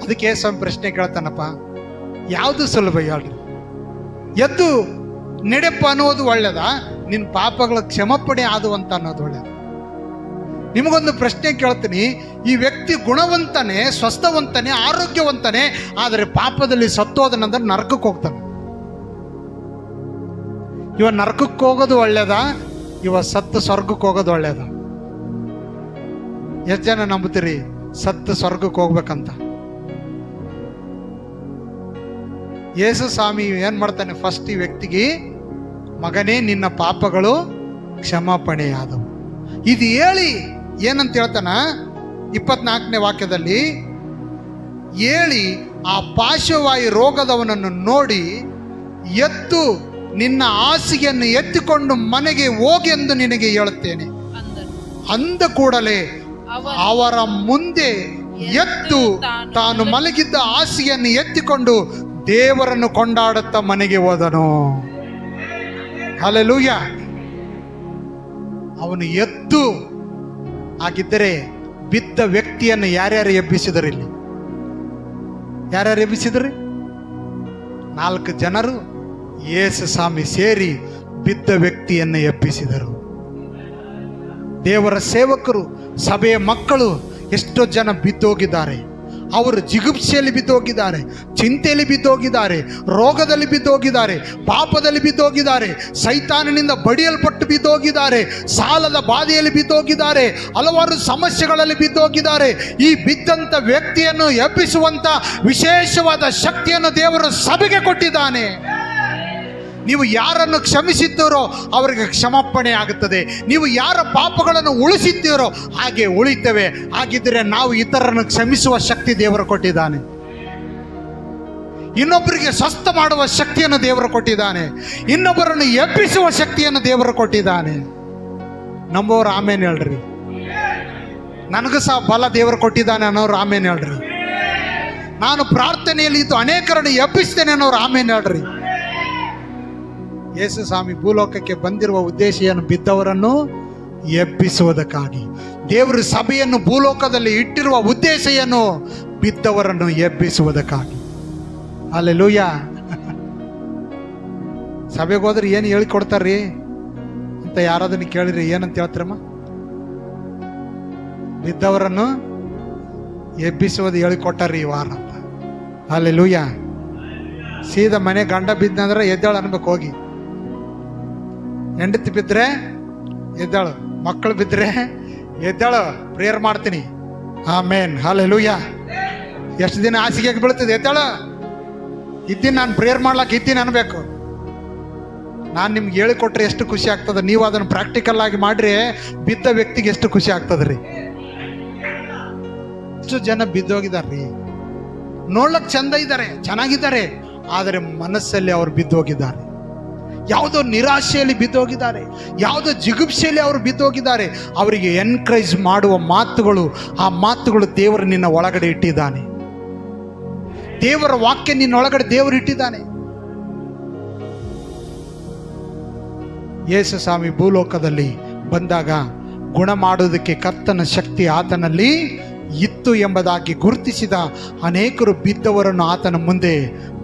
ಅದಕ್ಕೆ ಸ್ವಾಮಿ ಪ್ರಶ್ನೆ ಕೇಳ್ತಾನಪ್ಪ, ಯಾವುದು ಸುಲಭ ಹೇಳ್ರಿ? ಎದ್ದು ನಡೆಪ್ಪ ಅನ್ನೋದು ಒಳ್ಳೇದ, ನಿನ್ನ ಪಾಪಗಳ ಕ್ಷಮಾಪಣೆ ಆದು ಅಂತ ಅನ್ನೋದು ಒಳ್ಳೇದು? ನಿಮಗೊಂದು ಪ್ರಶ್ನೆ ಕೇಳ್ತೀನಿ, ಈ ವ್ಯಕ್ತಿ ಗುಣವಂತನೇ, ಸ್ವಸ್ಥವಂತನೇ, ಆರೋಗ್ಯವಂತನೇ, ಆದರೆ ಪಾಪದಲ್ಲಿ ಸತ್ತೋದನಂದ್ರೆ ನರಕಕ್ಕೆ ಹೋಗ್ತಾನೆ. ಇವ ನರಕಕ್ಕೆ ಹೋಗೋದು ಒಳ್ಳೇದ, ಇವ ಸತ್ತು ಸ್ವರ್ಗಕ್ಕೆ ಹೋಗೋದು ಒಳ್ಳೇದ? ಎಷ್ಟು ಜನ ನಂಬುತ್ತೀರಿ ಸತ್ತು ಸ್ವರ್ಗಕ್ಕೆ ಹೋಗ್ಬೇಕಂತ? ಯೇಸು ಸ್ವಾಮಿ ಏನ್ ಮಾಡ್ತಾನೆ? ಫಸ್ಟ್ ಈ ವ್ಯಕ್ತಿಗೆ, ಮಗನೇ ನಿನ್ನ ಪಾಪಗಳು ಕ್ಷಮಾಪಣೆ ಆದವು. ಇದು ಹೇಳಿ ಏನಂತ ಹೇಳ್ತಾನ 24ನೇ ವಾಕ್ಯದಲ್ಲಿ, ಹೇಳಿ ಆ ಪಾರ್ಶ್ವವಾಯು ರೋಗದವನನ್ನು ನೋಡಿ, ಎದ್ದು ನಿನ್ನ ಹಾಸಿಗೆಯನ್ನು ಎತ್ತಿಕೊಂಡು ಮನೆಗೆ ಹೋಗಿ ಎಂದು ನಿನಗೆ ಹೇಳುತ್ತೇನೆ ಅಂದ ಕೂಡಲೇ ಅವರ ಮುಂದೆ ಎದ್ದು ತಾನು ಮಲಗಿದ್ದ ಹಾಸಿಗೆಯನ್ನು ಎತ್ತಿಕೊಂಡು ದೇವರನ್ನು ಕೊಂಡಾಡುತ್ತಾ ಮನೆಗೆ ಹೋದನು. ಹಲ್ಲೆಲೂಯಾ. ಅವನು ಎದ್ದು, ಹಾಗಿದ್ದರೆ ಬಿದ್ದ ವ್ಯಕ್ತಿಯನ್ನು ಯಾರ್ಯಾರು ಎಬ್ಬಿಸಿದರು? ಇಲ್ಲಿ ಯಾರ್ಯಾರು ಎಬ್ಬಿಸಿದ್ರಿ? 4 ಜನರು ಯೇಸು ಸ್ವಾಮಿ ಸೇರಿ ಬಿದ್ದ ವ್ಯಕ್ತಿಯನ್ನು ಎಬ್ಬಿಸಿದರು. ದೇವರ ಸೇವಕರು, ಸಭೆಯ ಮಕ್ಕಳು ಎಷ್ಟೋ ಜನ ಬಿದ್ದೋಗಿದ್ದಾರೆ. ಅವರು ಜಿಗುಪ್ಸೆಯಲ್ಲಿ ಬಿದ್ದೋಗಿದ್ದಾರೆ, ಚಿಂತೆಯಲ್ಲಿ ಬಿದ್ದೋಗಿದ್ದಾರೆ, ರೋಗದಲ್ಲಿ ಬಿದ್ದೋಗಿದ್ದಾರೆ, ಪಾಪದಲ್ಲಿ ಬಿದ್ದೋಗಿದ್ದಾರೆ, ಸೈತಾನನಿಂದ ಬಡಿಯಲ್ಪಟ್ಟು ಬಿದ್ದೋಗಿದ್ದಾರೆ, ಸಾಲದ ಬಾಧೆಯಲ್ಲಿ ಬಿದ್ದೋಗಿದ್ದಾರೆ, ಹಲವಾರು ಸಮಸ್ಯೆಗಳಲ್ಲಿ ಬಿದ್ದೋಗಿದ್ದಾರೆ. ಈ ಬಿದ್ದಂಥ ವ್ಯಕ್ತಿಯನ್ನು ಎಬ್ಬಿಸುವಂಥ ವಿಶೇಷವಾದ ಶಕ್ತಿಯನ್ನು ದೇವರು ಸಭೆಗೆ ಕೊಟ್ಟಿದ್ದಾನೆ. ನೀವು ಯಾರನ್ನು ಕ್ಷಮಿಸಿದ್ದೀರೋ ಅವರಿಗೆ ಕ್ಷಮಾಪಣೆ ಆಗುತ್ತದೆ. ನೀವು ಯಾರ ಪಾಪಗಳನ್ನು ಉಳಿಸಿದ್ದೀರೋ ಹಾಗೆ ಉಳಿತವೆ. ಹಾಗಿದ್ದರೆ ನಾವು ಇತರರನ್ನು ಕ್ಷಮಿಸುವ ಶಕ್ತಿ ದೇವರು ಕೊಟ್ಟಿದ್ದಾನೆ. ಇನ್ನೊಬ್ಬರಿಗೆ ಸ್ವಸ್ಥ ಮಾಡುವ ಶಕ್ತಿಯನ್ನು ದೇವರು ಕೊಟ್ಟಿದ್ದಾನೆ. ಇನ್ನೊಬ್ಬರನ್ನು ಎಬ್ಬಿಸುವ ಶಕ್ತಿಯನ್ನು ದೇವರು ಕೊಟ್ಟಿದ್ದಾನೆ. ನಂಬೋರು ಆಮೇನ್ ಹೇಳ್ರಿ. ನನಗೂ ಸಹ ಬಲ ದೇವರು ಕೊಟ್ಟಿದ್ದಾನೆ ಅನ್ನೋರು ಆಮೇನ್ ಹೇಳ್ರಿ. ನಾನು ಪ್ರಾರ್ಥನೆಯಲ್ಲಿ ಇದ್ದು ಅನೇಕರನ್ನು ಎಬ್ಬಿಸ್ತೇನೆ ಅನ್ನೋರು ಆಮೇನ್ ಹೇಳ್ರಿ. ಯೇಸು ಸ್ವಾಮಿ ಭೂಲೋಕಕ್ಕೆ ಬಂದಿರುವ ಉದ್ದೇಶ ಏನು? ಬಿದ್ದವರನ್ನು ಎಬ್ಬಿಸುವುದಕ್ಕಾಗಿ. ದೇವರು ಸಭೆಯನ್ನು ಭೂಲೋಕದಲ್ಲಿ ಇಟ್ಟಿರುವ ಉದ್ದೇಶ ಏನು? ಬಿದ್ದವರನ್ನು ಎಬ್ಬಿಸುವುದಕ್ಕಾಗಿ. ಹಲ್ಲೆಲೂಯಾ. ಸಭೆಗೆ ಹೋದ್ರೆ ಏನು ಹೇಳಿಕೊಡ್ತಾರ್ರಿ ಅಂತ ಯಾರಾದನ್ನು ಕೇಳಿರಿ, ಏನಂತ ಹೇಳ್ತಾರಮ್ಮ? ಬಿದ್ದವರನ್ನು ಎಬ್ಬಿಸುವುದು ಹೇಳಿಕೊಟ್ಟಾರ್ರಿ ಈ ವಾರ ಅಂತ. ಹಲ್ಲೆಲೂಯಾ. ಸೀದಾ ಮನೆ ಗಂಡ ಬಿದ್ದಂದ್ರೆ ಎದ್ದೇಳು ಅನ್ಬೇಕು ಹೋಗಿ. ಹೆಂಡತಿ ಬಿದ್ದರೆ ಎದ್ದಾಳು, ಮಕ್ಕಳು ಬಿದ್ದರೆ ಎದ್ದಾಳು, ಪ್ರೇಯರ್ ಮಾಡ್ತೀನಿ. ಆಮೇನ್. ಹಲ್ಲೆಲೂಯಾ. ಎಷ್ಟು ದಿನ ಹಾಸಿಗೆ ಬೀಳ್ತದೆ? ಎದ್ದಾಳು, ಇದ್ದೀನಿ ನಾನು ಪ್ರೇಯರ್ ಮಾಡ್ಲಾಕ ಇದ್ದೀನಿ ಅನ್ಬೇಕು. ನಾನು ನಿಮ್ಗೆ ಹೇಳಿಕೊಟ್ರೆ ಎಷ್ಟು ಖುಷಿ ಆಗ್ತದೆ. ನೀವು ಅದನ್ನು ಪ್ರಾಕ್ಟಿಕಲ್ ಆಗಿ ಮಾಡ್ರಿ, ಬಿದ್ದ ವ್ಯಕ್ತಿಗೆ ಎಷ್ಟು ಖುಷಿ ಆಗ್ತದ್ರಿ. ಎಷ್ಟು ಜನ ಬಿದ್ದೋಗಿದಾರ್ರಿ. ನೋಡ್ಲಕ್ ಚಂದ ಇದ್ದಾರೆ, ಚೆನ್ನಾಗಿದ್ದಾರೆ, ಆದರೆ ಮನಸ್ಸಲ್ಲಿ ಅವ್ರು ಬಿದ್ದೋಗಿದ್ದಾರೆ. ಯಾವುದೋ ನಿರಾಶೆಯಲ್ಲಿ ಬಿದ್ದೋಗಿದ್ದಾರೆ, ಯಾವುದೋ ಜಿಗುಪ್ಸೆಯಲ್ಲಿ ಅವರು ಬಿದ್ದೋಗಿದ್ದಾರೆ. ಅವರಿಗೆ ಎನ್ಕರೇಜ್ ಮಾಡುವ ಮಾತುಗಳು, ಆ ಮಾತುಗಳು ದೇವರು ನಿನ್ನ ಒಳಗಡೆ ಇಟ್ಟಿದ್ದಾನೆ. ದೇವರ ವಾಕ್ಯ ನಿನ್ನ ಒಳಗಡೆ ದೇವರು ಇಟ್ಟಿದ್ದಾನೆ. ಯೇಸು ಸ್ವಾಮಿ ಭೂಲೋಕದಲ್ಲಿ ಬಂದಾಗ ಗುಣ ಮಾಡುವುದಕ್ಕೆ ಕರ್ತನ ಶಕ್ತಿ ಆತನಲ್ಲಿ ಇತ್ತು ಎಂಬುದಾಗಿ ಗುರುತಿಸಿದ ಅನೇಕರು ಬಿದ್ದವರನ್ನು ಆತನ ಮುಂದೆ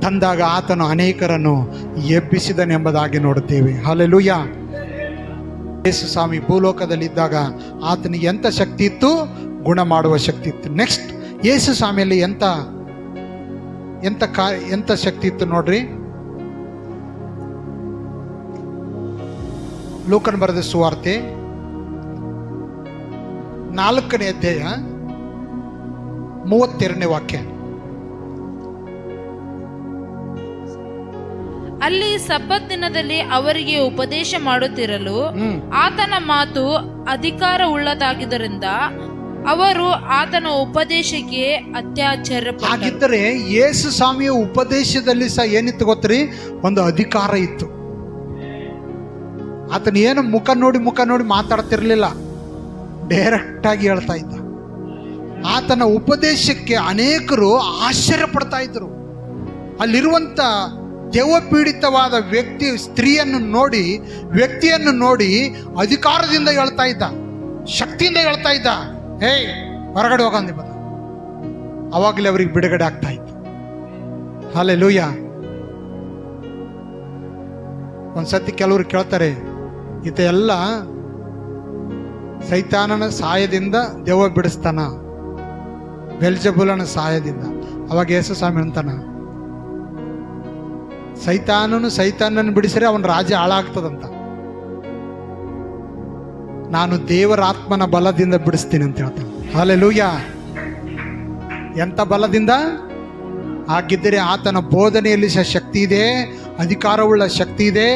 ತಂದಾಗ ಆತನು ಅನೇಕರನ್ನು ಎಬ್ಬಿಸಿದನೆಂಬುದಾಗಿ ನೋಡುತ್ತೇವೆ. ಹಲ್ಲೆಲೂಯಾ. ಯೇಸು ಸ್ವಾಮಿ ಭೂಲೋಕದಲ್ಲಿದ್ದಾಗ ಆತನಿಗೆ ಎಂಥ ಶಕ್ತಿ ಇತ್ತು? ಗುಣ ಮಾಡುವ ಶಕ್ತಿ ಇತ್ತು. ನೆಕ್ಸ್ಟ್, ಯೇಸು ಸ್ವಾಮಿಯಲ್ಲಿ ಎಂಥ ಶಕ್ತಿ ಇತ್ತು ನೋಡ್ರಿ. ಲೂಕನ ಬರೆದ ಸುವಾರ್ತೆ 4ನೇ ಅಧ್ಯಾಯ 32ನೇ ವಾಕ್ಯ. ಅಲ್ಲಿ ಸಬ್ಬತ್ ದಿನದಲ್ಲಿ ಅವರಿಗೆ ಉಪದೇಶ ಮಾಡುತ್ತಿರಲು ಆತನ ಮಾತು ಅಧಿಕಾರ ಉಳ್ಳದಾಗಿದ್ದರಿಂದ ಅವರು ಆತನ ಉಪದೇಶಕ್ಕೆ ಅತ್ಯಾಚಾರ್ಯಪಟ್ಟರು. ಹಾಗಿದ್ದರೆ ಯೇಸು ಸ್ವಾಮಿಯ ಉಪದೇಶದಲ್ಲಿ ಸಹ ಏನಿತ್ತು ಗೊತ್ತ್ರಿ? ಒಂದು ಅಧಿಕಾರ ಇತ್ತು. ಆತನ ಏನು ಮುಖ ನೋಡಿ ಮಾತಾಡ್ತಿರ್ಲಿಲ್ಲ, ಡೈರೆಕ್ಟ್ ಆಗಿ ಹೇಳ್ತಾ ಇದ್ದ. ಆತನ ಉಪದೇಶಕ್ಕೆ ಅನೇಕರು ಆಶ್ಚರ್ಯ ಪಡ್ತಾ ಇದ್ರು. ಅಲ್ಲಿರುವಂತ ದೆವ್ವಪೀಡಿತವಾದ ವ್ಯಕ್ತಿಯನ್ನು ನೋಡಿ ಅಧಿಕಾರದಿಂದ ಹೇಳ್ತಾ ಇದ್ದ, ಶಕ್ತಿಯಿಂದ ಹೇಳ್ತಾ ಇದ್ದ, ಹೇ ಹೊರಗಡೆ ಹೋಗಂದಿ ಬದ. ಅವಾಗಲೇ ಅವ್ರಿಗೆ ಬಿಡುಗಡೆ ಆಗ್ತಾ ಇತ್ತು. ಹಲ್ಲೆಲೂಯಾ. ಒಂದ್ಸತಿ ಕೆಲವರು ಕೇಳ್ತಾರೆ, ಇದೆಲ್ಲ ಸೈತಾನನ ಸಹಾಯದಿಂದ ದೆವ್ವ ಬಿಡಿಸ್ತಾನ, ಬೆಲ್ಜಬುಲನ ಸಹಾಯದಿಂದ? ಅವಾಗ ಯೇಸು ಸ್ವಾಮಿ ಅಂತಾನ, ಸೈತಾನನ್ನು ಬಿಡಿಸಿದ್ರೆ ಅವನ ರಾಜ್ಯ ಹಾಳಾಗ್ತದಂತ. ನಾನು ದೇವರ ಆತ್ಮನ ಬಲದಿಂದ ಬಿಡಿಸ್ತೀನಿ ಅಂತ ಹೇಳ್ತಾನೆ. ಹಲ್ಲೆಲೂಯಾ. ಎಂಥ ಬಲದಿಂದ? ಹಾಗಿದ್ದರೆ ಆತನ ಬೋಧನೆಯಲ್ಲಿ ಸಹ ಶಕ್ತಿ ಇದೆ, ಅಧಿಕಾರವುಳ್ಳ ಶಕ್ತಿ ಇದೆ.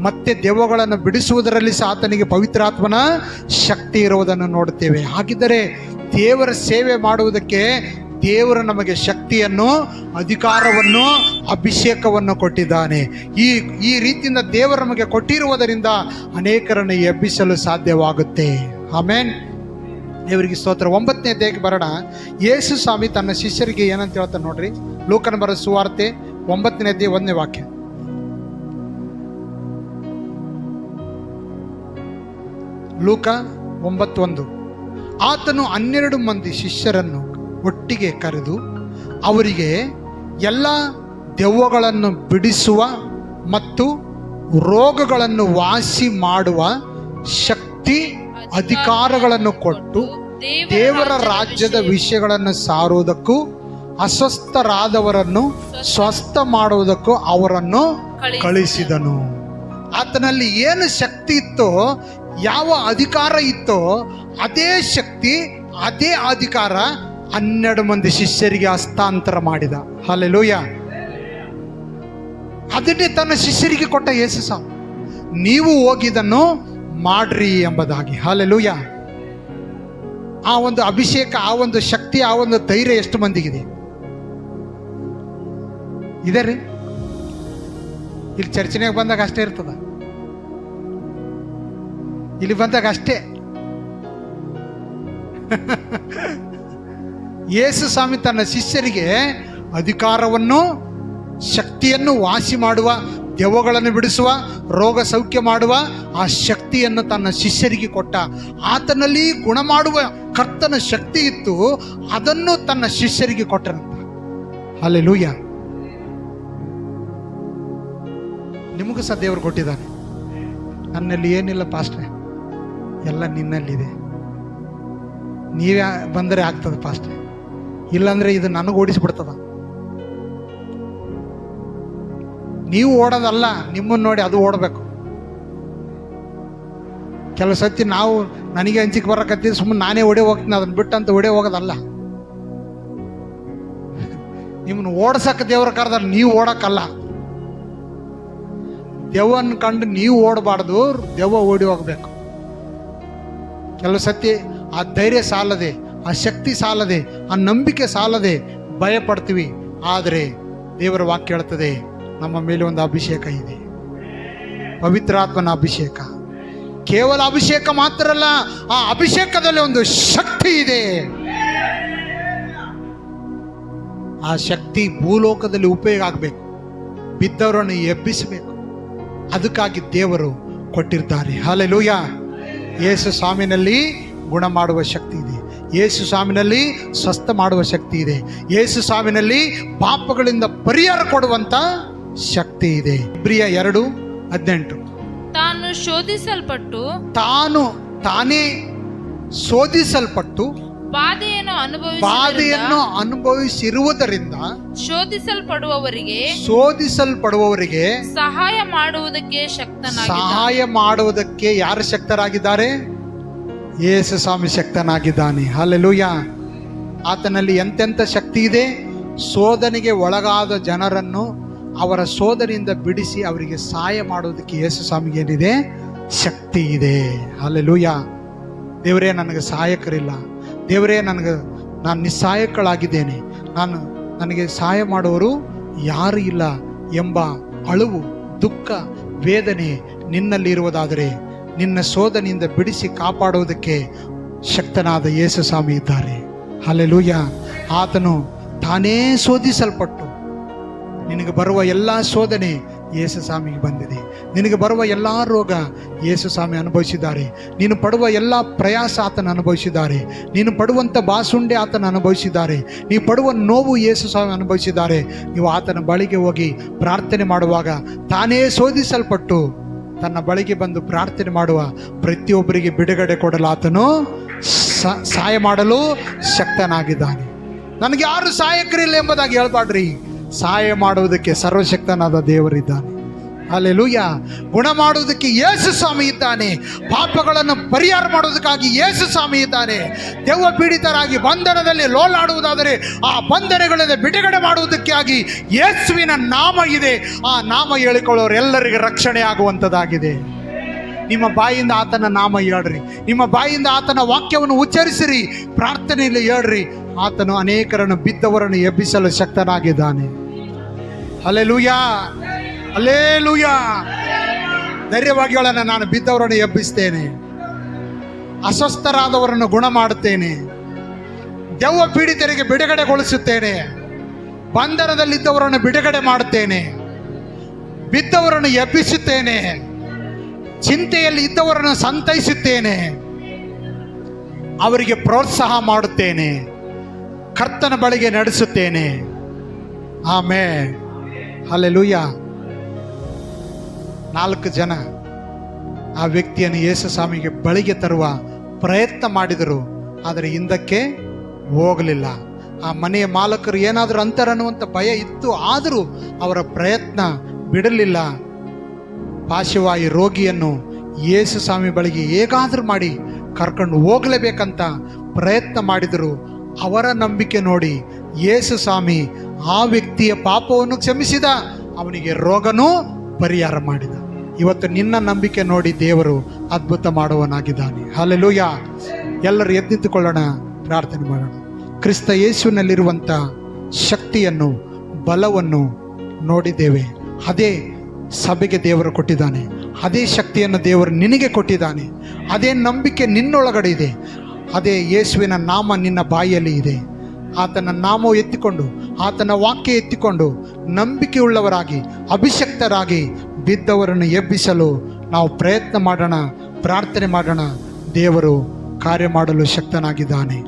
ಮತ್ತೆ ದೆವ್ವಗಳನ್ನು ಬಿಡಿಸುವುದರಲ್ಲಿ ಸಹ ಆತನಿಗೆ ಪವಿತ್ರಾತ್ಮನ ಶಕ್ತಿ ಇರುವುದನ್ನು ನೋಡುತ್ತೇವೆ. ಹಾಗಿದ್ದರೆ ದೇವರ ಸೇವೆ ಮಾಡುವುದಕ್ಕೆ ದೇವರು ನಮಗೆ ಶಕ್ತಿಯನ್ನು, ಅಧಿಕಾರವನ್ನು, ಅಭಿಷೇಕವನ್ನು ಕೊಟ್ಟಿದ್ದಾನೆ. ಈ ರೀತಿಯಿಂದ ದೇವರು ನಮಗೆ ಕೊಟ್ಟಿರುವುದರಿಂದ ಅನೇಕರನ್ನು ಎಬ್ಬಿಸಲು ಸಾಧ್ಯವಾಗುತ್ತೆ. ಆಮೆನ್. ದೇವರಿಗೆ ಸ್ತೋತ್ರ. 9ನೇ ಅಧ್ಯಾಯಕ್ಕೆ ಬರೋಣ. ಯೇಸು ಸ್ವಾಮಿ ತನ್ನ ಶಿಷ್ಯರಿಗೆ ಏನಂತ ಹೇಳ್ತಾನೆ ನೋಡ್ರಿ. ಲೂಕನ ಬರೆದ ಸುವಾರ್ತೆ 9ನೇ ಅಧ್ಯಾಯ 1ನೇ ವಾಕ್ಯ. ಲೂಕ 9:1. ಆತನು 12 ಮಂದಿ ಶಿಷ್ಯರನ್ನು ಒಟ್ಟಿಗೆ ಕರೆದು ಅವರಿಗೆ ಎಲ್ಲ ದೆವ್ವಗಳನ್ನು ಬಿಡಿಸುವ ಮತ್ತು ರೋಗಗಳನ್ನು ವಾಸಿ ಮಾಡುವ ಶಕ್ತಿ, ಅಧಿಕಾರಗಳನ್ನು ಕೊಟ್ಟು ದೇವರ ರಾಜ್ಯದ ವಿಷಯಗಳನ್ನು ಸಾರುವುದಕ್ಕೂ ಅಸ್ವಸ್ಥರಾದವರನ್ನು ಸ್ವಸ್ಥ ಮಾಡುವುದಕ್ಕೂ ಅವರನ್ನು ಕಳಿಸಿದನು. ಆತನಲ್ಲಿ ಏನು ಶಕ್ತಿ ಇತ್ತೋ, ಯಾವ ಅಧಿಕಾರ ಇತ್ತೋ, ಅದೇ ಶಕ್ತಿ, ಅದೇ ಅಧಿಕಾರ 12 ಮಂದಿ ಶಿಷ್ಯರಿಗೆ ಹಸ್ತಾಂತರ ಮಾಡಿದ. ಹಲ್ಲೆಲೂಯಾ. ಅದನ್ನೇ ತನ್ನ ಶಿಷ್ಯರಿಗೆ ಕೊಟ್ಟ ಯೇಸು ಸ್ವಾಮಿ. ನೀವು ಹೋಗಿದ್ದನ್ನು ಮಾಡ್ರಿ ಎಂಬುದಾಗಿ. ಹಲ್ಲೆಲೂಯಾ. ಆ ಒಂದು ಅಭಿಷೇಕ, ಆ ಒಂದು ಶಕ್ತಿ, ಆ ಒಂದು ಧೈರ್ಯ ಎಷ್ಟು ಮಂದಿಗಿದೆ? ಇದೆ ರೀ. ಇಲ್ಲಿ ಚರ್ಚೆನಾಗ ಬಂದಾಗ ಅಷ್ಟೇ ಇರ್ತದ, ಇಲ್ಲಿ ಬಂದಾಗ ಅಷ್ಟೇ. ಯೇಸು ಸ್ವಾಮಿ ತನ್ನ ಶಿಷ್ಯರಿಗೆ ಅಧಿಕಾರವನ್ನು, ಶಕ್ತಿಯನ್ನು, ವಾಸಿ ಮಾಡುವ, ದೆವ್ವಗಳನ್ನು ಬಿಡಿಸುವ, ರೋಗ ಸೌಖ್ಯ ಮಾಡುವ ಆ ಶಕ್ತಿಯನ್ನು ತನ್ನ ಶಿಷ್ಯರಿಗೆ ಕೊಟ್ಟ. ಆತನಲ್ಲಿ ಗುಣ ಮಾಡುವ ಕರ್ತನ ಶಕ್ತಿ ಇತ್ತು, ಅದನ್ನು ತನ್ನ ಶಿಷ್ಯರಿಗೆ ಕೊಟ್ಟರಂತ. ಹಲ್ಲೆಲೂಯಾ. ನಿಮಗೂ ಸಹ ದೇವರು ಕೊಟ್ಟಿದ್ದಾನೆ. ನನ್ನಲ್ಲಿ ಏನಿಲ್ಲ ಪಾಸ್ಟ್ರೆ, ಎಲ್ಲ ನಿನ್ನಲ್ಲಿದೆ. ನೀವೇ ಬಂದರೆ ಆಗ್ತದೆ ಪಾಸ್ಟ್ರೆ, ಇಲ್ಲಾಂದ್ರೆ ಇದು ನನಗೆ ಓಡಿಸ್ಬಿಡ್ತದ. ನೀವು ಓಡೋದಲ್ಲ, ನಿಮ್ಮನ್ನು ನೋಡಿ ಅದು ಓಡಬೇಕು. ಕೆಲವು ಸತಿ ನಾವು ನನಗೆ ಹಂಚಿಕೆ ಬರಕತ್ತೀವಿ, ಸುಮ್ಮನೆ ನಾನೇ ಓಡಿ ಹೋಗ್ತೀನಿ, ಅದನ್ನ ಬಿಟ್ಟಂತ ಓಡಿ ಹೋಗೋದಲ್ಲ. ನಿಮ್ಮನ್ನು ಓಡ್ಸಕ್ಕೆ ದೇವ್ರ ಕರೆದ, ನೀವು ಓಡಕ್ಕಲ್ಲ. ದೆವ್ವನ್ನ ಕಂಡು ನೀವು ಓಡಬಾರ್ದು, ದೆವ್ವ ಓಡಿ ಹೋಗ್ಬೇಕು. ಕೆಲವು ಸತಿ ಆ ಧೈರ್ಯ ಸಾಲದೆ, ಆ ಶಕ್ತಿ ಸಾಲದೆ, ಆ ನಂಬಿಕೆ ಸಾಲದೆ ಭಯ ಪಡ್ತೀವಿ. ಆದರೆ ದೇವರ ವಾಕ್ಯ ಹೇಳ್ತದೆ, ನಮ್ಮ ಮೇಲೆ ಒಂದು ಅಭಿಷೇಕ ಇದೆ, ಪವಿತ್ರಾತ್ಮನ ಅಭಿಷೇಕ. ಕೇವಲ ಅಭಿಷೇಕ ಮಾತ್ರ ಅಲ್ಲ, ಆ ಅಭಿಷೇಕದಲ್ಲಿ ಒಂದು ಶಕ್ತಿ ಇದೆ. ಆ ಶಕ್ತಿ ಭೂಲೋಕದಲ್ಲಿ ಉಪಯೋಗ ಆಗಬೇಕು, ಬಿದ್ದವರನ್ನು ಎಬ್ಬಿಸಬೇಕು. ಅದಕ್ಕಾಗಿ ದೇವರು ಕೊಟ್ಟಿರ್ತಾರೆ. ಹಲ್ಲೆಲೂಯಾ. ಯೇಸು ಸ್ವಾಮಿನಲ್ಲಿ ಗುಣ ಮಾಡುವ ಶಕ್ತಿ ಇದೆ. ಯೇಸು ಸ್ವಾಮಿನಲ್ಲಿ ಸ್ವಸ್ಥ ಮಾಡುವ ಶಕ್ತಿ ಇದೆ. ಯೇಸು ಸ್ವಾಮಿನಲ್ಲಿ ಪಾಪಗಳಿಂದ ಪರಿಹಾರ ಕೊಡುವಂತ ಶಕ್ತಿ ಇದೆ. ಇಬ್ರಿಯ 2:18. ತಾನು ಶೋಧಿಸಲ್ಪಟ್ಟು ತಾನೇ ಶೋಧಿಸಲ್ಪಟ್ಟು ಬಾಧೆಯನ್ನು ಅನುಭವಿಸಿರುವುದರಿಂದ ಶೋಧಿಸಲ್ಪಡುವವರಿಗೆ ಸಹಾಯ ಮಾಡುವುದಕ್ಕೆ ಯಾರು ಶಕ್ತರಾಗಿದ್ದಾರೆ? ಯೇಸು ಸ್ವಾಮಿ ಶಕ್ತನಾಗಿದ್ದಾನೆ. ಹಲ್ಲೆಲೂಯ. ಆತನಲ್ಲಿ ಎಂತೆಂಥ ಶಕ್ತಿ ಇದೆ. ಶೋಧನೆಗೆ ಒಳಗಾದ ಜನರನ್ನು ಅವರ ಶೋಧನೆಯಿಂದ ಬಿಡಿಸಿ ಅವರಿಗೆ ಸಹಾಯ ಮಾಡುವುದಕ್ಕೆ ಯೇಸು ಸ್ವಾಮಿಗೆ ಏನಿದೆ? ಶಕ್ತಿ ಇದೆ. ಹಲ್ಲೆಲೂಯ. ದೇವರೇ, ನನಗೆ ಸಹಾಯಕರಿಲ್ಲ. ದೇವರೇ, ನಾನು ನಿಸ್ಸಹಾಯಕಳಾಗಿದ್ದೇನೆ. ನನಗೆ ಸಹಾಯ ಮಾಡುವವರು ಯಾರು ಇಲ್ಲ ಎಂಬ ಅಳುವು, ದುಃಖ, ವೇದನೆ ನಿನ್ನಲ್ಲಿ ಇರುವುದಾದರೆ ನಿನ್ನ ಶೋಧನೆಯಿಂದ ಬಿಡಿಸಿ ಕಾಪಾಡುವುದಕ್ಕೆ ಶಕ್ತನಾದ ಯೇಸು ಸ್ವಾಮಿ ಇದ್ದಾರೆ. ಹಲ್ಲೆಲೂಯ. ಆತನು ತಾನೇ ಶೋಧಿಸಲ್ಪಟ್ಟು ನಿನಗೆ ಬರುವ ಎಲ್ಲ ಶೋಧನೆ ಯೇಸು ಸ್ವಾಮಿಗೆ ಬಂದಿದೆ. ನಿನಗೆ ಬರುವ ಎಲ್ಲ ರೋಗ ಯೇಸು ಸ್ವಾಮಿ ಅನುಭವಿಸಿದ್ದಾರೆ. ನೀನು ಪಡುವ ಎಲ್ಲ ಪ್ರಯಾಸ ಆತನ ಅನುಭವಿಸಿದ್ದಾರೆ. ನೀನು ಪಡುವಂಥ ಬಾಸುಂಡೆ ಆತನ ಅನುಭವಿಸಿದ್ದಾರೆ. ನೀವು ಪಡುವ ನೋವು ಯೇಸು ಸ್ವಾಮಿ ಅನುಭವಿಸಿದ್ದಾರೆ. ನೀವು ಆತನ ಬಳಿಗೆ ಹೋಗಿ ಪ್ರಾರ್ಥನೆ ಮಾಡುವಾಗ ತಾನೇ ಶೋಧಿಸಲ್ಪಟ್ಟು ತನ್ನ ಬಳಿಗೆ ಬಂದು ಪ್ರಾರ್ಥನೆ ಮಾಡುವ ಪ್ರತಿಯೊಬ್ಬರಿಗೆ ಬಿಡುಗಡೆ ಕೊಡಲು ಆತನು ಸಹಾಯ ಮಾಡಲು ಶಕ್ತನಾಗಿದ್ದಾನೆ. ನನಗೆ ಯಾರು ಸಹಾಯಕರಿಲ್ಲ ಎಂಬುದಾಗಿ ಹೇಳ್ಬಾಡ್ರಿ. ಸಹಾಯ ಮಾಡುವುದಕ್ಕೆ ಸರ್ವಶಕ್ತನಾದ ದೇವರಿದ್ದಾನೆ. ಹಲ್ಲೆಲೂಯ. ಗುಣ ಮಾಡುವುದಕ್ಕೆ ಯೇಸು ಸ್ವಾಮಿ ಇದ್ದಾನೆ. ಪಾಪಗಳನ್ನು ಪರಿಹಾರ ಮಾಡುವುದಕ್ಕಾಗಿ ಯೇಸು ಸ್ವಾಮಿ ಇದ್ದಾನೆ. ದೆವ್ವ ಪೀಡಿತರಾಗಿ ಬಂಧನದಲ್ಲಿ ಲೋಲಾಡುವುದಾದರೆ ಆ ಬಂಧನಗಳಿಂದ ಬಿಡುಗಡೆ ಮಾಡುವುದಕ್ಕಾಗಿ ಯೇಸುವಿನ ನಾಮ ಇದೆ. ಆ ನಾಮ ಹೇಳಿಕೊಳ್ಳೋರೆಲ್ಲರಿಗೆ ರಕ್ಷಣೆ ಆಗುವಂಥದ್ದಾಗಿದೆ. ನಿಮ್ಮ ಬಾಯಿಂದ ಆತನ ನಾಮ ಹೇಳ್ರಿ. ನಿಮ್ಮ ಬಾಯಿಂದ ಆತನ ವಾಕ್ಯವನ್ನು ಉಚ್ಚರಿಸಿರಿ. ಪ್ರಾರ್ಥನೆಯಲ್ಲಿ ಹೇಳ್ರಿ. ಆತನು ಅನೇಕರನ್ನು ಬಿದ್ದವರನ್ನು ಎಬ್ಬಿಸಲು ಶಕ್ತನಾಗಿದ್ದಾನೆ. Hallelujah, hallelujah. ಧೈರ್ಯವಾಗಿ ಹೇಳೋಣ, ನಾನು ಬಿದ್ದವರನ್ನು ಎಬ್ಬಿಸ್ತೇನೆ, ಅಸ್ವಸ್ಥರಾದವರನ್ನು ಗುಣ ಮಾಡುತ್ತೇನೆ, ದೆವ್ವ ಪೀಡಿತರಿಗೆ ಬಿಡುಗಡೆಗೊಳಿಸುತ್ತೇನೆ, ಬಂಧನದಲ್ಲಿದ್ದವರನ್ನು ಬಿಡುಗಡೆ ಮಾಡುತ್ತೇನೆ, ಬಿದ್ದವರನ್ನು ಎಬ್ಬಿಸುತ್ತೇನೆ, ಚಿಂತೆಯಲ್ಲಿ ಇದ್ದವರನ್ನು ಸಂತೈಸುತ್ತೇನೆ, ಅವರಿಗೆ ಪ್ರೋತ್ಸಾಹ ಮಾಡುತ್ತೇನೆ, ಕರ್ತನ ಬಳಿಗೆ ನಡೆಸುತ್ತೇನೆ. ಆಮೆನ್. ಹಲ್ಲೆಲೂಯ. 4 ಜನ ಆ ವ್ಯಕ್ತಿಯನ್ನು ಯೇಸು ಸ್ವಾಮಿಗೆ ಬಳಿಗೆ ತರುವ ಪ್ರಯತ್ನ ಮಾಡಿದರು, ಆದರೆ ಹಿಂದಕ್ಕೆ ಹೋಗಲಿಲ್ಲ. ಆ ಮನೆಯ ಮಾಲಕರು ಏನಾದರೂ ಅಂತಾರನ್ನುವಂಥ ಭಯ ಇತ್ತು, ಆದರೂ ಅವರ ಪ್ರಯತ್ನ ಬಿಡಲಿಲ್ಲ. ಪಾರ್ಶ್ವವಾಯು ರೋಗಿಯನ್ನು ಯೇಸು ಸ್ವಾಮಿ ಬಳಿಗೆ ಹೇಗಾದರೂ ಮಾಡಿ ಕರ್ಕೊಂಡು ಹೋಗಲೇಬೇಕಂತ ಪ್ರಯತ್ನ ಮಾಡಿದರು. ಅವರ ನಂಬಿಕೆ ನೋಡಿ ಯೇಸು ಸ್ವಾಮಿ ಆ ವ್ಯಕ್ತಿಯ ಪಾಪವನ್ನು ಕ್ಷಮಿಸಿದ, ಅವನಿಗೆ ರೋಗನೂ ಪರಿಹಾರ ಮಾಡಿದ. ಇವತ್ತು ನಿನ್ನ ನಂಬಿಕೆ ನೋಡಿ ದೇವರು ಅದ್ಭುತ ಮಾಡುವನಾಗಿದ್ದಾನೆ. ಹಲ್ಲೆಲೂಯಾ. ಎಲ್ಲರೂ ಎದ್ದಿತ್ತುಕೊಳ್ಳೋಣ, ಪ್ರಾರ್ಥನೆ ಮಾಡೋಣ. ಕ್ರಿಸ್ತ ಯೇಸುವಿನಲ್ಲಿರುವಂಥ ಶಕ್ತಿಯನ್ನು, ಬಲವನ್ನು ನೋಡಿದ್ದೇವೆ. ಅದೇ ಸಭೆಗೆ ದೇವರು ಕೊಟ್ಟಿದ್ದಾನೆ. ಅದೇ ಶಕ್ತಿಯನ್ನು ದೇವರು ನಿನಗೆ ಕೊಟ್ಟಿದ್ದಾನೆ. ಅದೇ ನಂಬಿಕೆ ನಿನ್ನೊಳಗಡೆ ಇದೆ. ಅದೇ ಯೇಸುವಿನ ನಾಮ ನಿನ್ನ ಬಾಯಿಯಲ್ಲಿ ಇದೆ. ಆತನ ನಾಮ ಎತ್ತಿಕೊಂಡು, ಆತನ ವಾಕ್ಯ ಎತ್ತಿಕೊಂಡು ನಂಬಿಕೆಯುಳ್ಳವರಾಗಿ, ಅಭಿಷಕ್ತರಾಗಿ ಬಿದ್ದವರನ್ನು ಎಬ್ಬಿಸಲು ನಾವು ಪ್ರಯತ್ನ ಮಾಡೋಣ, ಪ್ರಾರ್ಥನೆ ಮಾಡೋಣ. ದೇವರು ಕಾರ್ಯ ಮಾಡಲು ಶಕ್ತನಾಗಿದ್ದಾನೆ.